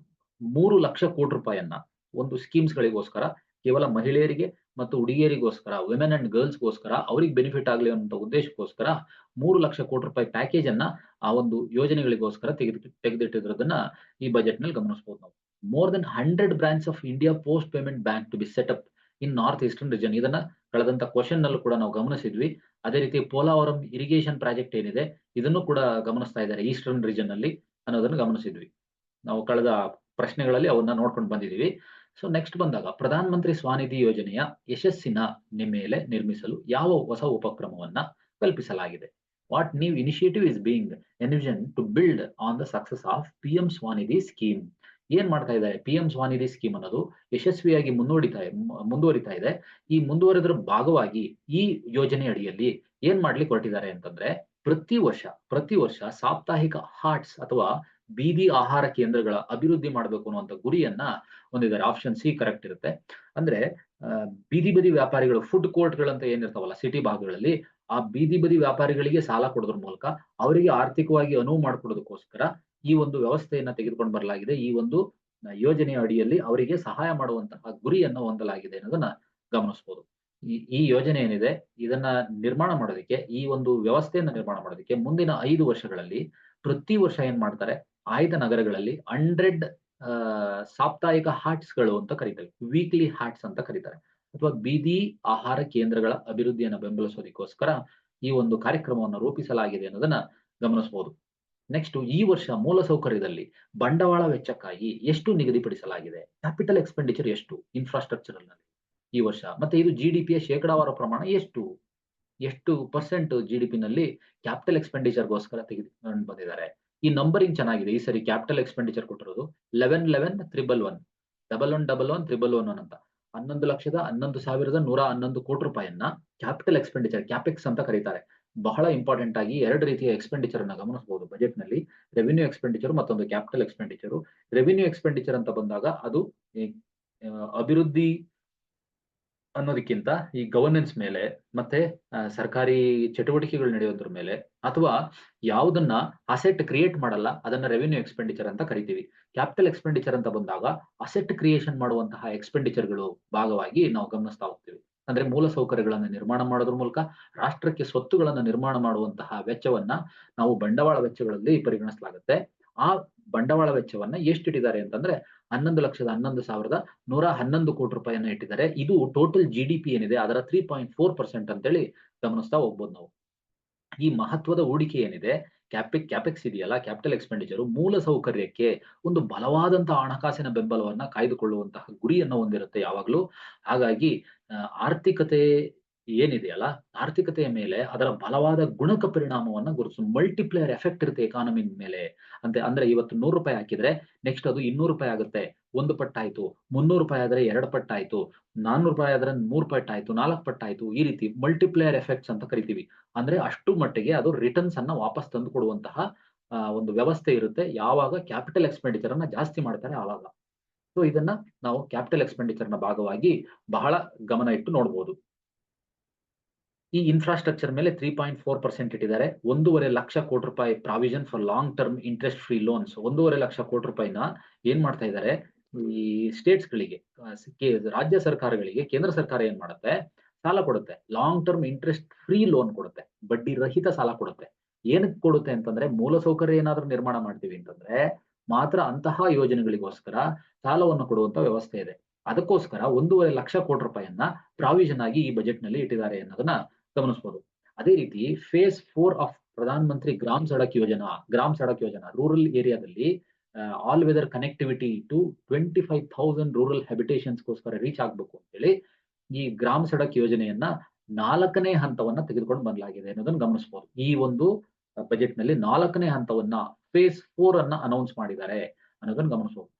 3 ಲಕ್ಷ ಕೋಟಿ ರೂಪಾಯಿಯನ್ನ ಒಂದು ಸ್ಕೀಮ್ಸ್ ಗಳಿಗೋಸ್ಕರ ಕೇವಲ ಮಹಿಳೆಯರಿಗೆ ಮತ್ತು ಹುಡುಗಿಯರಿಗೋಸ್ಕರ, ವಿಮೆನ್ ಅಂಡ್ ಗರ್ಲ್ಸ್ ಗೋಸ್ಕರ ಅವ್ರಿಗೆ ಬೆನಿಫಿಟ್ ಆಗಲಿ ಅನ್ನೋ ಉದ್ದೇಶಕ್ಕೋಸ್ಕರ 3 ಲಕ್ಷ ಕೋಟಿ ರೂಪಾಯಿ ಪ್ಯಾಕೇಜ್ ಅನ್ನ ಆ ಒಂದು ಯೋಜನೆಗಳಿಗೋಸ್ಕರ ತೆಗೆದಿಟ್ಟಿರೋದನ್ನ ಈ ಬಜೆಟ್ ನಲ್ಲಿ ಗಮನಿಸಬಹುದು ನಾವು. More than 100 branch of India post payment bank to be set up in north eastern region. ಇದನ್ನ ಕಳೆದಂತ ಕ್ವಶನ್ ನಲ್ಲೂ ಕೂಡ ನಾವು ಗಮನಿಸಿದ್ವಿ. ಅದೇ ರೀತಿ ಪೋಲಾವರಂ ಇರಿಗೇಷನ್ ಪ್ರಾಜೆಕ್ಟ್ ಏನಿದೆ, ಇದನ್ನು ಕೂಡ ಗಮನಿಸ್ತಾ ಇದ್ದಾರೆ ಈಸ್ಟರ್ನ್ ರೀಜನ್ ನಲ್ಲಿ ಅನ್ನೋದನ್ನು ಗಮನಿಸಿದ್ವಿ. ನಾವು ಕಳೆದ ಪ್ರಶ್ನೆಗಳಲ್ಲಿ ಅವನ್ನ ನೋಡ್ಕೊಂಡು ಬಂದಿದೀವಿ. ಸೊ ನೆಕ್ಸ್ಟ್ ಬಂದಾಗ ಪ್ರಧಾನ ಮಂತ್ರಿ ಸ್ವಾನಿಧಿ ಯೋಜನೆಯ ಯಶಸ್ಸಿನ ಮೇಲೆ ನಿರ್ಮಿಸಲು ಯಾವ ಹೊಸ ಉಪಕ್ರಮವನ್ನ ಕಲ್ಪಿಸಲಾಗಿದೆ? What new initiative is being envision to build on the success of PM Svanidhi scheme? ಏನ್ ಮಾಡ್ತಾ ಇದ್ದಾರೆ? PM ಸ್ವಾನಿಧಿ ಸ್ಕೀಮ್ ಅನ್ನೋದು ಯಶಸ್ವಿಯಾಗಿ ಮುಂದುವರಿತಾ ಇದೆ. ಈ ಮುಂದುವರೆದ್ರ ಭಾಗವಾಗಿ ಈ ಯೋಜನೆ ಅಡಿಯಲ್ಲಿ ಏನ್ ಮಾಡ್ಲಿಕ್ಕೆ ಹೊರಟಿದ್ದಾರೆ ಅಂತಂದ್ರೆ, ಪ್ರತಿ ವರ್ಷ ಸಾಪ್ತಾಹಿಕ ಹಾಟ್ಸ್ ಅಥವಾ ಬೀದಿ ಆಹಾರ ಕೇಂದ್ರಗಳ ಅಭಿವೃದ್ಧಿ ಮಾಡಬೇಕು ಅನ್ನುವಂಥ ಗುರಿಯನ್ನ ಹೊಂದಿದ್ದಾರೆ. ಆಪ್ಷನ್ ಸಿ ಕರೆಕ್ಟ್ ಇರುತ್ತೆ. ಅಂದ್ರೆ ಬೀದಿ ಬದಿ ವ್ಯಾಪಾರಿಗಳು, ಫುಡ್ ಕೋರ್ಟ್ ಗಳಂತ ಏನಿರ್ತಾವಲ್ಲ ಸಿಟಿ ಭಾಗಗಳಲ್ಲಿ, ಆ ಬೀದಿ ಬದಿ ವ್ಯಾಪಾರಿಗಳಿಗೆ ಸಾಲ ಕೊಡೋದ್ರ ಮೂಲಕ ಅವರಿಗೆ ಆರ್ಥಿಕವಾಗಿ ಅನುವು ಮಾಡಿಕೊಡೋದಕ್ಕೋಸ್ಕರ ಈ ಒಂದು ವ್ಯವಸ್ಥೆಯನ್ನ ತೆಗೆದುಕೊಂಡು ಬರಲಾಗಿದೆ. ಈ ಒಂದು ಯೋಜನೆಯ ಅಡಿಯಲ್ಲಿ ಅವರಿಗೆ ಸಹಾಯ ಮಾಡುವಂತಹ ಗುರಿಯನ್ನ ಹೊಂದಲಾಗಿದೆ ಅನ್ನೋದನ್ನ ಗಮನಿಸಬಹುದು. ಈ ಯೋಜನೆ ಏನಿದೆ, ಇದನ್ನ ನಿರ್ಮಾಣ ಮಾಡೋದಕ್ಕೆ, ಈ ಒಂದು ವ್ಯವಸ್ಥೆಯನ್ನ ನಿರ್ಮಾಣ ಮಾಡೋದಕ್ಕೆ ಮುಂದಿನ 5 ವರ್ಷಗಳಲ್ಲಿ ಪ್ರತಿ ವರ್ಷ ಏನ್ ಮಾಡ್ತಾರೆ, ಆಯ್ದ ನಗರಗಳಲ್ಲಿ 100 ಸಾಪ್ತಾಹಿಕ ಹಾಟ್ಸ್ ಗಳು ಅಂತ ಕರೀತಾರೆ, ವೀಕ್ಲಿ ಹಾಟ್ಸ್ ಅಂತ ಕರೀತಾರೆ, ಅಥವಾ ಬೀದಿ ಆಹಾರ ಕೇಂದ್ರಗಳ ಅಭಿವೃದ್ಧಿಯನ್ನು ಬೆಂಬಲಿಸೋದಕ್ಕೋಸ್ಕರ ಈ ಒಂದು ಕಾರ್ಯಕ್ರಮವನ್ನು ರೂಪಿಸಲಾಗಿದೆ ಅನ್ನೋದನ್ನ ಗಮನಿಸಬಹುದು. ನೆಕ್ಸ್ಟ್, ಈ ವರ್ಷ ಮೂಲಸೌಕರ್ಯದಲ್ಲಿ ಬಂಡವಾಳ ವೆಚ್ಚಕ್ಕಾಗಿ ಎಷ್ಟು ನಿಗದಿಪಡಿಸಲಾಗಿದೆ? ಕ್ಯಾಪಿಟಲ್ ಎಕ್ಸ್ಪೆಂಡಿಚರ್ ಎಷ್ಟು ಇನ್ಫ್ರಾಸ್ಟ್ರಕ್ಚರ್ ನಲ್ಲಿ ಈ ವರ್ಷ? ಮತ್ತೆ ಇದು GDP ಯ ಶೇಕಡಾವಾರು ಪ್ರಮಾಣ ಎಷ್ಟು ಪರ್ಸೆಂಟ್ GDP ನಲ್ಲಿ ಕ್ಯಾಪಿಟಲ್ ಎಕ್ಸ್ಪೆಂಡಿಚರ್ ಗೋಸ್ಕರ ತೆಗೆದುಕೊಂಡು ಬಂದಿದ್ದಾರೆ? ಈ ನಂಬರಿಂಗ್ ಚೆನ್ನಾಗಿದೆ. ಈ ಸರಿ ಕ್ಯಾಪಿಟಲ್ ಎಕ್ಸ್ಪೆಂಡಿಚರ್ ಕೊಟ್ಟಿರೋದು 11,11,311 ಅಂತ 11,11,111 ಕೋಟಿ ರೂಪಾಯಿಯನ್ನ ಕ್ಯಾಪಿಟಲ್ ಎಕ್ಸ್ಪೆಂಡಿಚರ್, ಕ್ಯಾಪೆಕ್ಸ್ ಅಂತ ಕರೀತಾರೆ. ಬಹಳ ಇಂಪಾರ್ಟೆಂಟ್ ಆಗಿ 2 ರೀತಿಯ ಎಕ್ಸ್ಪೆಂಡಿಚರ್ ಅನ್ನ ಗಮನಿಸಬಹುದು ಬಜೆಟ್ ನಲ್ಲಿ, ರೆವಿನ್ಯೂ ಎಕ್ಸ್ಪೆಂಡಿಚರ್ ಮತ್ತೊಂದು ಕ್ಯಾಪಿಟಲ್ ಎಕ್ಸ್ಪೆಂಡಿಚರ್. ರೆವಿನ್ಯೂ ಎಕ್ಸ್ಪೆಂಡಿಚರ್ ಅಂತ ಬಂದಾಗ ಅದು ಅಭಿವೃದ್ಧಿ ಅನ್ನೋದಕ್ಕಿಂತ ಈ ಗವರ್ನೆನ್ಸ್ ಮೇಲೆ ಮತ್ತೆ ಸರ್ಕಾರಿ ಚಟುವಟಿಕೆಗಳು ನಡೆಯೋದ್ರ ಮೇಲೆ, ಅಥವಾ ಯಾವುದನ್ನ ಅಸೆಟ್ ಕ್ರಿಯೇಟ್ ಮಾಡಲ್ಲ ಅದನ್ನ ರೆವಿನ್ಯೂ ಎಕ್ಸ್ಪೆಂಡಿಚರ್ ಅಂತ ಕರಿತೀವಿ. ಕ್ಯಾಪಿಟಲ್ ಎಕ್ಸ್ಪೆಂಡಿಚರ್ ಅಂತ ಬಂದಾಗ ಅಸೆಟ್ ಕ್ರಿಯೇಷನ್ ಮಾಡುವಂತಹ ಎಕ್ಸ್ಪೆಂಡಿಚರ್ಗಳು ಭಾಗವಾಗಿ ನಾವು ಗಮನಿಸ್ತಾ ಹೋಗ್ತೀವಿ. ಅಂದ್ರೆ ಮೂಲಸೌಕರ್ಯಗಳನ್ನ ನಿರ್ಮಾಣ ಮಾಡೋದ್ರ ಮೂಲಕ ರಾಷ್ಟ್ರಕ್ಕೆ ಸ್ವತ್ತುಗಳನ್ನ ನಿರ್ಮಾಣ ಮಾಡುವಂತಹ ವೆಚ್ಚವನ್ನ ನಾವು ಬಂಡವಾಳ ವೆಚ್ಚಗಳಲ್ಲಿ ಪರಿಗಣಿಸಲಾಗುತ್ತೆ. ಆ ಬಂಡವಾಳ ವೆಚ್ಚವನ್ನ ಎಷ್ಟಿಟ್ಟಿದ್ದಾರೆ ಅಂತಂದ್ರೆ 11,11,111 ಕೋಟಿ ರೂಪಾಯಿಯನ್ನ ಇಟ್ಟಿದ್ದಾರೆ. ಇದು ಟೋಟಲ್ GDP ಏನಿದೆ ಅದರ 3.4% ಅಂತೇಳಿ ಗಮನಿಸ್ತಾ ಹೋಗ್ಬೋದು ನಾವು. ಈ ಮಹತ್ವದ ಹೂಡಿಕೆ ಏನಿದೆ, ಕ್ಯಾಪೆಕ್ಸ್ ಇದೆಯಲ್ಲ, ಕ್ಯಾಪಿಟಲ್ ಎಕ್ಸ್ಪೆಂಡಿಚರ್, ಮೂಲ ಸೌಕರ್ಯಕ್ಕೆ ಒಂದು ಬಲವಾದಂತಹ ಹಣಕಾಸಿನ ಬೆಂಬಲವನ್ನ ಕಾಯ್ದುಕೊಳ್ಳುವಂತಹ ಗುರಿಯನ್ನು ಹೊಂದಿರುತ್ತೆ ಯಾವಾಗ್ಲೂ. ಹಾಗಾಗಿ ಆರ್ಥಿಕತೆ ಏನಿದೆಯಲ್ಲ, ಆರ್ಥಿಕತೆಯ ಮೇಲೆ ಅದರ ಬಲವಾದ ಗುಣಕ ಪರಿಣಾಮವನ್ನ ಗುರುತಿಸ ಮಲ್ಟಿಪ್ಲೇಯರ್ ಎಫೆಕ್ಟ್ ಇರುತ್ತೆ ಎಕಾನಮಿ ಮೇಲೆ. ಅಂದ್ರೆ ಇವತ್ತು ₹100 ಹಾಕಿದ್ರೆ ನೆಕ್ಸ್ಟ್ ಅದು ₹200 ಆಗುತ್ತೆ, 1 ಪಟ್ಟಾಯ್ತು. ₹300 ಆದ್ರೆ 2 ಪಟ್ಟಾಯ್ತು, ₹400 ಆದ್ರೆ 3 ಪಟ್ಟಾಯ್ತು, 4 ಪಟ್ಟಾಯ್ತು. ಈ ರೀತಿ ಮಲ್ಟಿಪ್ಲೇಯರ್ ಎಫೆಕ್ಟ್ಸ್ ಅಂತ ಕರಿತೀವಿ. ಅಂದ್ರೆ ಅಷ್ಟು ಮಟ್ಟಿಗೆ ಅದು ರಿಟರ್ನ್ಸ್ ಅನ್ನ ವಾಪಸ್ ತಂದು ಕೊಡುವಂತಹ ಒಂದು ವ್ಯವಸ್ಥೆ ಇರುತ್ತೆ ಯಾವಾಗ ಕ್ಯಾಪಿಟಲ್ ಎಕ್ಸ್ಪೆಂಡಿಚರ್ ಅನ್ನ ಜಾಸ್ತಿ ಮಾಡ್ತಾರೆ ಆವಾಗ. ಸೊ ಇದನ್ನ ನಾವು ಕ್ಯಾಪಿಟಲ್ ಎಕ್ಸ್ಪೆಂಡಿಚರ್ ನ ಭಾಗವಾಗಿ ಬಹಳ ಗಮನ ಇಟ್ಟು ನೋಡಬಹುದು. ಈ ಇನ್ಫ್ರಾಸ್ಟ್ರಕ್ಚರ್ ಮೇಲೆ 3.4% ಇಟ್ಟಿದ್ದಾರೆ. 1.5 ಲಕ್ಷ ಕೋಟಿ ರೂಪಾಯಿ provision for long term interest free loans. 1.5 lakh ಕೋಟಿ ರೂಪಾಯಿನ ಏನ್ ಮಾಡ್ತಾ ಇದ್ದಾರೆ, ಈ ಸ್ಟೇಟ್ಸ್ ಗಳಿಗೆ, ರಾಜ್ಯ ಸರ್ಕಾರಗಳಿಗೆ ಕೇಂದ್ರ ಸರ್ಕಾರ ಏನ್ ಮಾಡುತ್ತೆ, ಸಾಲ ಕೊಡುತ್ತೆ. Long term interest free loan ಕೊಡುತ್ತೆ, ಬಡ್ಡಿ ರಹಿತ ಸಾಲ ಕೊಡುತ್ತೆ. ಏನಕ್ಕೆ ಕೊಡುತ್ತೆ ಅಂತಂದ್ರೆ, ಮೂಲಸೌಕರ್ಯ ಏನಾದ್ರೂ ನಿರ್ಮಾಣ ಮಾಡ್ತೀವಿ ಅಂತಂದ್ರೆ ಮಾತ್ರ ಅಂತಹ ಯೋಜನೆಗಳಿಗೋಸ್ಕರ ಸಾಲವನ್ನು ಕೊಡುವಂತ ವ್ಯವಸ್ಥೆ ಇದೆ. ಅದಕ್ಕೋಸ್ಕರ 1.5 ಲಕ್ಷ ಕೋಟಿ ರೂಪಾಯಿಯನ್ನ ಪ್ರಾವಿಷನ್ ಆಗಿ ಈ ಬಜೆಟ್ ನಲ್ಲಿ ಇಟ್ಟಿದ್ದಾರೆ ಅನ್ನೋದನ್ನ ಗಮನಿಸಬಹುದು. ಅದೇ ರೀತಿ face 4 of Pradhan Mantri Gram Sadak Yojana rural ಏರಿಯಾದಲ್ಲಿ all weather connectivity to 25,000 rural habitations ಗೋಸ್ಕರ ರೀಚ್ ಆಗ್ಬೇಕು ಅಂತೇಳಿ ಈ ಗ್ರಾಮ ಸಡಕ್ ಯೋಜನೆಯನ್ನ 4ನೇ ಹಂತವನ್ನ ತೆಗೆದುಕೊಂಡು ಬರಲಾಗಿದೆ ಅನ್ನೋದನ್ನ ಗಮನಿಸಬಹುದು. ಈ ಒಂದು ಬಜೆಟ್ ನಲ್ಲಿ 4ನೇ ಹಂತವನ್ನ ಫೇಸ್ 4 ಅನ್ನ ಅನೌನ್ಸ್ ಮಾಡಿದ್ದಾರೆ ಅನ್ನೋದನ್ನ ಗಮನಿಸಬಹುದು.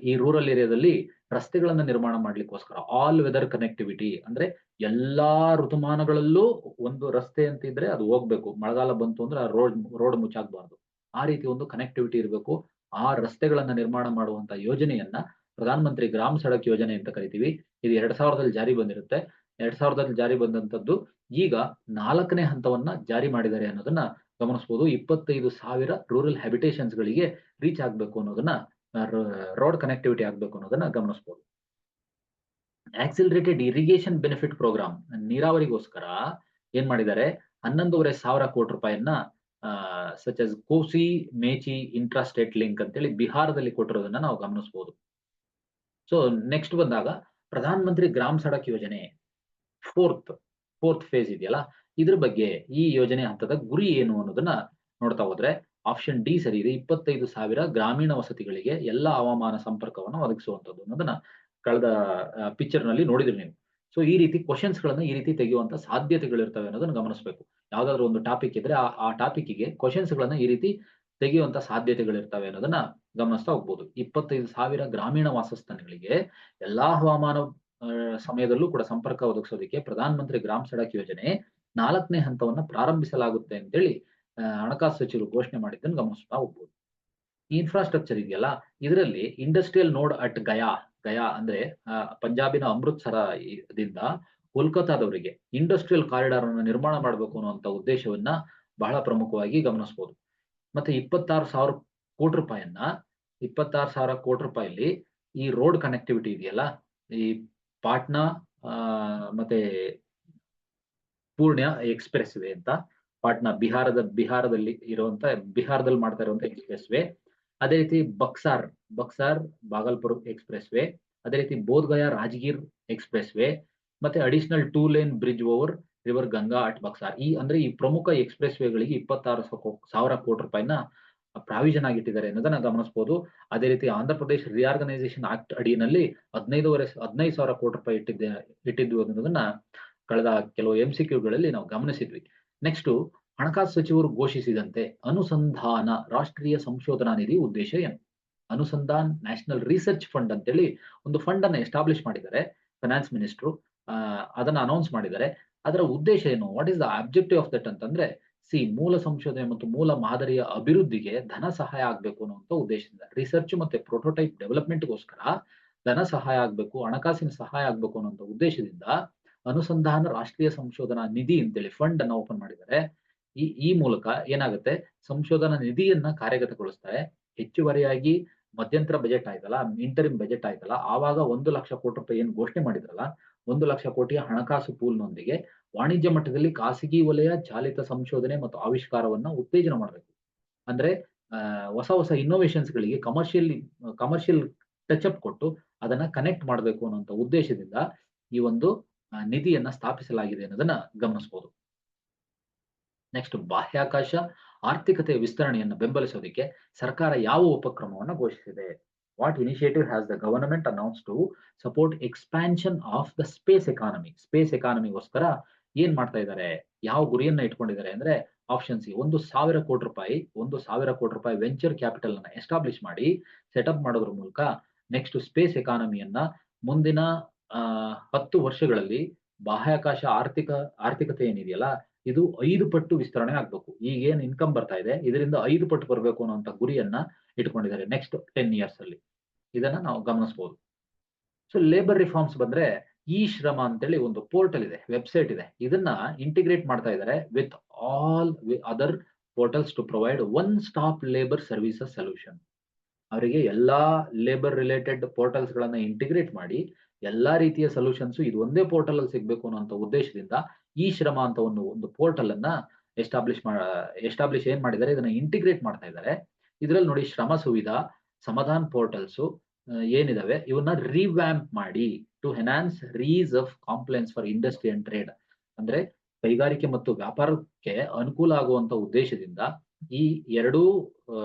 ಈ ರೂರಲ್ ಏರಿಯಾದಲ್ಲಿ ರಸ್ತೆಗಳನ್ನ ನಿರ್ಮಾಣ ಮಾಡ್ಲಿಕ್ಕೋಸ್ಕರ ಆಲ್ ವೆದರ್ ಕನೆಕ್ಟಿವಿಟಿ ಅಂದ್ರೆ ಎಲ್ಲಾ ಋತುಮಾನಗಳಲ್ಲೂ ಒಂದು ರಸ್ತೆ ಅಂತ ಇದ್ರೆ ಅದು ಹೋಗ್ಬೇಕು. ಮಳೆಗಾಲ ಬಂತು ಅಂದ್ರೆ ಆ ರೋಡ್ ಮುಚ್ಚಾಗಬಾರ್ದು. ಆ ರೀತಿ ಒಂದು ಕನೆಕ್ಟಿವಿಟಿ ಇರಬೇಕು. ಆ ರಸ್ತೆಗಳನ್ನ ನಿರ್ಮಾಣ ಮಾಡುವಂತ ಯೋಜನೆಯನ್ನ ಪ್ರಧಾನ ಮಂತ್ರಿ ಗ್ರಾಮ್ ಸಡಕ್ ಯೋಜನೆ ಅಂತ ಕರಿತೀವಿ. ಇದು 2000ದಲ್ಲಿ ಜಾರಿ ಬಂದಿರುತ್ತೆ. 2000ದಲ್ಲಿ ಜಾರಿ ಬಂದಂತದ್ದು ಈಗ 4ನೇ ಹಂತವನ್ನ ಜಾರಿ ಮಾಡಿದ್ದಾರೆ ಅನ್ನೋದನ್ನ ಗಮನಿಸಬಹುದು. 25,000 ರೂರಲ್ ಹ್ಯಾಬಿಟೇಷನ್ಸ್ ಗಳಿಗೆ ರೀಚ್ ಆಗ್ಬೇಕು ಅನ್ನೋದನ್ನ ರೋಡ್ ಕನೆಕ್ಟಿವಿಟಿ ಆಗ್ಬೇಕು ಅನ್ನೋದನ್ನ ಗಮನಿಸಬಹುದು. ಆಕ್ಸಿಲರೇಟೆಡ್ ಇರಿಗೇಷನ್ ಬೆನಿಫಿಟ್ ಪ್ರೋಗ್ರಾಮ್ ನೀರಾವರಿಗೋಸ್ಕರ ಏನ್ ಮಾಡಿದ್ದಾರೆ 11,500 ಕೋಟಿ ರೂಪಾಯಿಯನ್ನ ಸಚ್ as ಕೋಸಿ ಮೇಚಿ ಇಂಟ್ರಾ ಸ್ಟೇಟ್ ಲಿಂಕ್ ಅಂತೇಳಿ ಬಿಹಾರದಲ್ಲಿ ಕೊಟ್ಟಿರೋದನ್ನ ನಾವು ಗಮನಿಸಬಹುದು. ಸೊ ನೆಕ್ಸ್ಟ್ ಬಂದಾಗ ಪ್ರಧಾನ ಮಂತ್ರಿ ಗ್ರಾಮ್ ಸಡಕ್ ಯೋಜನೆ ಫೋರ್ತ್ ಫೇಸ್ ಇದೆಯಲ್ಲ, ಇದ್ರ ಬಗ್ಗೆ ಈ ಯೋಜನೆ ಹಂತದ ಗುರಿ ಏನು ಅನ್ನೋದನ್ನ ನೋಡ್ತಾ ಹೋದ್ರೆ ಆಪ್ಷನ್ ಡಿ ಸರಿ ಇದೆ. 25,000 ಗ್ರಾಮೀಣ ವಸತಿಗಳಿಗೆ ಎಲ್ಲ ಹವಾಮಾನ ಸಂಪರ್ಕವನ್ನು ಒದಗಿಸುವಂತದ್ದು ಅನ್ನೋದನ್ನ ಕಳೆದ ಪಿಕ್ಚರ್ ನಲ್ಲಿ ನೋಡಿದ್ರಿ ನೀವು. ಸೊ ಈ ರೀತಿ ಕ್ವಶನ್ಸ್ ಗಳನ್ನ ಈ ರೀತಿ ತೆಗೆಯುವಂತ ಸಾಧ್ಯತೆಗಳಿರ್ತವೆ ಅನ್ನೋದನ್ನ ಗಮನಿಸಬೇಕು. ಯಾವ್ದಾದ್ರು ಒಂದು ಟಾಪಿಕ್ ಇದ್ರೆ ಆ ಟಾಪಿಕ್ಗೆ ಕ್ವಶನ್ಸ್ ಗಳನ್ನ ಈ ರೀತಿ ತೆಗೆಯುವಂತ ಸಾಧ್ಯತೆಗಳಿರ್ತವೆ ಅನ್ನೋದನ್ನ ಗಮನಿಸ್ತಾ ಹೋಗ್ಬೋದು. 25,000 ಗ್ರಾಮೀಣ ವಾಸಸ್ಥಾನಗಳಿಗೆ ಎಲ್ಲಾ ಹವಾಮಾನ ಸಮಯದಲ್ಲೂ ಕೂಡ ಸಂಪರ್ಕ ಒದಗಿಸೋದಕ್ಕೆ ಪ್ರಧಾನ ಮಂತ್ರಿ ಗ್ರಾಮ್ ಸಡಕ್ ಯೋಜನೆ 4ನೇ ಹಂತವನ್ನ ಪ್ರಾರಂಭಿಸಲಾಗುತ್ತೆ ಅಂತೇಳಿ ಹಣಕಾಸು ಸಚಿವರು ಘೋಷಣೆ ಮಾಡಿದ್ದನ್ನು ಗಮನಿಸ್ತಾ ಹೋಗ್ಬೋದು. ಇನ್ಫ್ರಾಸ್ಟ್ರಕ್ಚರ್ ಇದೆಯಲ್ಲ, ಇದರಲ್ಲಿ ಇಂಡಸ್ಟ್ರಿಯಲ್ ನೋಡ್ ಅಟ್ ಗಯಾ ಅಂದ್ರೆ ಪಂಜಾಬಿನ ಅಮೃತ್ಸರದಿಂದ ಕೋಲ್ಕತ್ತಾದವರಿಗೆ ಇಂಡಸ್ಟ್ರಿಯಲ್ ಕಾರಿಡಾರ್ ಅನ್ನು ನಿರ್ಮಾಣ ಮಾಡಬೇಕು ಅನ್ನುವಂತ ಉದ್ದೇಶವನ್ನ ಬಹಳ ಪ್ರಮುಖವಾಗಿ ಗಮನಿಸಬಹುದು. ಮತ್ತೆ 26,000 ಕೋಟಿ ರೂಪಾಯಿಯನ್ನ 26,000 ಕೋಟಿ ರೂಪಾಯಿಲಿ ಈ ರೋಡ್ ಕನೆಕ್ಟಿವಿಟಿ ಇದೆಯಲ್ಲ, ಈ ಪಾಟ್ನಾ ಮತ್ತೆ ಪೂರ್ಣ್ಯ ಎಕ್ಸ್‌ಪ್ರೆಸ್ ವೇ ಅಂತ ಪಾಟ್ನಾ ಬಿಹಾರದಲ್ಲಿ ಮಾಡ್ತಾ ಇರುವಂತ ಎಕ್ಸ್‌ಪ್ರೆಸ್ ವೇ. ಅದೇ ರೀತಿ ಬಕ್ಸಾರ್ ಭಾಗಲ್ಪುರ್ ಎಕ್ಸ್‌ಪ್ರೆಸ್ ವೇ, ಅದೇ ರೀತಿ ಬೋಧ್ ಗಯಾ ರಾಜಗೀರ್ ಎಕ್ಸ್‌ಪ್ರೆಸ್ ವೇ, ಮತ್ತೆ additional 2 lane bridge over river Ganga at Buxar. ಈ ಪ್ರಮುಖ ಎಕ್ಸ್‌ಪ್ರೆಸ್ ವೇಗಳಿಗೆ 26,000 ಕೋಟಿ ರೂಪಾಯಿನ ಪ್ರಾವಿಷನ್ ಆಗಿಟ್ಟಿದ್ದಾರೆ ಅನ್ನೋದನ್ನ ಗಮನಿಸಬಹುದು. ಅದೇ ರೀತಿ ಆಂಧ್ರ ಪ್ರದೇಶ ರಿಆರ್ಗನೈಸೇಷನ್ ಆಕ್ಟ್ ಅಡಿಯಲ್ಲಿ 15,000 ಕೋಟಿ ರೂಪಾಯಿ ಇಟ್ಟಿದ್ವು ಅನ್ನೋದನ್ನ ಕಳೆದ ಕೆಲವು MCQಗಳಲ್ಲಿ ನಾವು ಗಮನಿಸಿದ್ವಿ. ನೆಕ್ಸ್ಟ್ ಹಣಕಾಸು ಸಚಿವರು ಘೋಷಿಸಿದಂತೆ ಅನುಸಂಧಾನ ರಾಷ್ಟ್ರೀಯ ಸಂಶೋಧನಾ ನಿಧಿ ಉದ್ದೇಶ ಏನು? ಅನುಸಂಧಾನ್ ನ್ಯಾಷನಲ್ ರಿಸರ್ಚ್ ಫಂಡ್ ಅಂತೇಳಿ ಒಂದು ಫಂಡ್ ಅನ್ನ ಎಸ್ಟಾಬ್ಲಿಷ್ ಮಾಡಿದ್ದಾರೆ ಫೈನಾನ್ಸ್ ಮಿನಿಸ್ಟ್ರು. ಅದನ್ನ ಅನೌನ್ಸ್ ಮಾಡಿದ್ದಾರೆ. ಅದರ ಉದ್ದೇಶ ಏನು? What is the objective of that ಅಂತಂದ್ರೆ ಮೂಲ ಸಂಶೋಧನೆ ಮತ್ತು ಮೂಲ ಮಾದರಿಯ ಅಭಿವೃದ್ಧಿಗೆ ಧನ ಸಹಾಯ ಆಗ್ಬೇಕು ಅನ್ನುವಂತ ಉದ್ದೇಶದಿಂದ ರಿಸರ್ಚ್ ಮತ್ತೆ ಪ್ರೋಟೋಟೈಪ್ ಡೆವಲಪ್ಮೆಂಟ್ಗೋಸ್ಕರ ಧನ ಸಹಾಯ ಆಗ್ಬೇಕು, ಹಣಕಾಸಿನ ಸಹಾಯ ಆಗ್ಬೇಕು ಅನ್ನುವಂತ ಉದ್ದೇಶದಿಂದ ಅನುಸಂಧಾನ ರಾಷ್ಟ್ರೀಯ ಸಂಶೋಧನಾ ನಿಧಿ ಅಂತೇಳಿ ಫಂಡ್ ಅನ್ನ ಓಪನ್ ಮಾಡಿದ್ದಾರೆ. ಈ ಮೂಲಕ ಏನಾಗುತ್ತೆ, ಸಂಶೋಧನಾ ನಿಧಿಯನ್ನ ಕಾರ್ಯಗತಗೊಳಿಸ್ತಾರೆ. ಹೆಚ್ಚುವರಿಯಾಗಿ ಮಧ್ಯಂತರ ಬಜೆಟ್ ಆಯ್ತಲ್ಲ, ಇಂಟರಿಮ್ ಬಜೆಟ್ ಆಯ್ತಲ್ಲ, ಆವಾಗ 1 ಲಕ್ಷ ಕೋಟಿ ರೂಪಾಯಿ ಏನು ಘೋಷಣೆ ಮಾಡಿದ್ರಲ್ಲ, 1 ಲಕ್ಷ ಕೋಟಿಯ ಹಣಕಾಸು ಪೂಲ್ನೊಂದಿಗೆ ವಾಣಿಜ್ಯ ಮಟ್ಟದಲ್ಲಿ ಖಾಸಗಿ ವಲಯ ಚಾಲಿತ ಸಂಶೋಧನೆ ಮತ್ತು ಆವಿಷ್ಕಾರವನ್ನ ಉತ್ತೇಜನ ಮಾಡಬೇಕು. ಅಂದ್ರೆ ಹೊಸ ಇನ್ನೋವೇಷನ್ಸ್ ಗಳಿಗೆ ಕಮರ್ಷಿಯಲ್ ಟಚ್ ಅಪ್ ಕೊಟ್ಟು ಅದನ್ನ ಕನೆಕ್ಟ್ ಮಾಡಬೇಕು ಅನ್ನುವಂತ ಉದ್ದೇಶದಿಂದ ಈ ಒಂದು ನಿಧಿಯನ್ನ ಸ್ಥಾಪಿಸಲಾಗಿದೆ ಅನ್ನೋದನ್ನ ಗಮನಿಸಬಹುದು. ನೆಕ್ಸ್ಟ್ ಬಾಹ್ಯಾಕಾಶ ಆರ್ಥಿಕತೆಯ ವಿಸ್ತರಣೆಯನ್ನು ಬೆಂಬಲಿಸೋದಕ್ಕೆ ಸರ್ಕಾರ ಯಾವ ಉಪಕ್ರಮವನ್ನ ಘೋಷಿಸಿದೆ? What initiative has the government announce to support expansion of the space economy? Space ಎಕಾನಮಿಗೋಸ್ಕರ ಏನ್ ಮಾಡ್ತಾ ಇದ್ದಾರೆ, ಯಾವ ಗುರಿಯನ್ನ ಇಟ್ಕೊಂಡಿದ್ದಾರೆ ಅಂದ್ರೆ ಆಪ್ಷನ್ ಸಿ 1,000 ಕೋಟಿ ರೂಪಾಯಿ ವೆಂಚರ್ ಕ್ಯಾಪಿಟಲ್ ಅನ್ನ ಎಸ್ಟಾಬ್ಲಿಷ್ ಮಾಡಿ ಸೆಟಪ್ ಮಾಡೋದ್ರ ಮೂಲಕ ನೆಕ್ಸ್ಟ್ ಸ್ಪೇಸ್ ಎಕಾನಮಿಯನ್ನ ಮುಂದಿನ 10 ವರ್ಷಗಳಲ್ಲಿ ಬಾಹ್ಯಾಕಾಶ ಆರ್ಥಿಕತೆ ಏನಿದೆಯಲ್ಲ, ಇದು 5 ಪಟ್ಟು ವಿಸ್ತರಣೆ ಆಗ್ಬೇಕು. ಈಗ ಏನ್ ಇನ್ಕಮ್ ಬರ್ತಾ ಇದೆ ಇದರಿಂದ 5 ಪಟ್ಟು ಬರಬೇಕು ಅನ್ನುವಂತ ಗುರಿಯನ್ನ ಇಟ್ಕೊಂಡಿದ್ದಾರೆ ನೆಕ್ಸ್ಟ್ 10 ಇಯರ್ಸ್ ಅಲ್ಲಿ. ಇದನ್ನ ನಾವು ಗಮನಿಸಬಹುದು. ಸೊ ಲೇಬರ್ ರಿಫಾರ್ಮ್ಸ್ ಬಂದ್ರೆ ಶ್ರಮ ಅಂತೇಳಿ ಒಂದು ಪೋರ್ಟಲ್ ಇದೆ, ವೆಬ್ಸೈಟ್ ಇದೆ. ಇದನ್ನ ಇಂಟಿಗ್ರೇಟ್ ಮಾಡ್ತಾ ಇದ್ದಾರೆ with all other portals to provide one stop labour services solution. ಅವರಿಗೆ ಎಲ್ಲಾ ಲೇಬರ್ ರಿಲೇಟೆಡ್ ಪೋರ್ಟಲ್ಸ್ ಗಳನ್ನ ಇಂಟಿಗ್ರೇಟ್ ಮಾಡಿ ಎಲ್ಲಾ ರೀತಿಯ ಸೊಲ್ಯೂಷನ್ಸ್ ಇದು ಒಂದೇ ಪೋರ್ಟಲ್ ಅಲ್ಲಿ ಸಿಗ್ಬೇಕು ಅನ್ನುವಂತ ಉದ್ದೇಶದಿಂದ ಶ್ರಮ ಅಂತ ಒಂದು ಪೋರ್ಟಲ್ ಅನ್ನ ಎಸ್ಟಾಬ್ಲಿಷ್ ಏನ್ ಮಾಡಿದ್ದಾರೆ, ಇದನ್ನ ಇಂಟಿಗ್ರೇಟ್ ಮಾಡ್ತಾ ಇದ್ದಾರೆ. ಇದ್ರಲ್ಲಿ ನೋಡಿ ಶ್ರಮ ಸುವಿಧಾ, ಸಮಾಧಾನ್ ಪೋರ್ಟಲ್ಸ್ ಏನಿದಾವೆ ಇವನ್ನ ರಿವ್ಯಾಂಪ್ ಮಾಡಿ to enhance ease of compliance for industry and trade. ಅಂದ್ರೆ ಕೈಗಾರಿಕೆ ಮತ್ತು ವ್ಯಾಪಾರಕ್ಕೆ ಅನುಕೂಲ ಆಗುವಂತ ಉದ್ದೇಶದಿಂದ ಈ ಎರಡೂ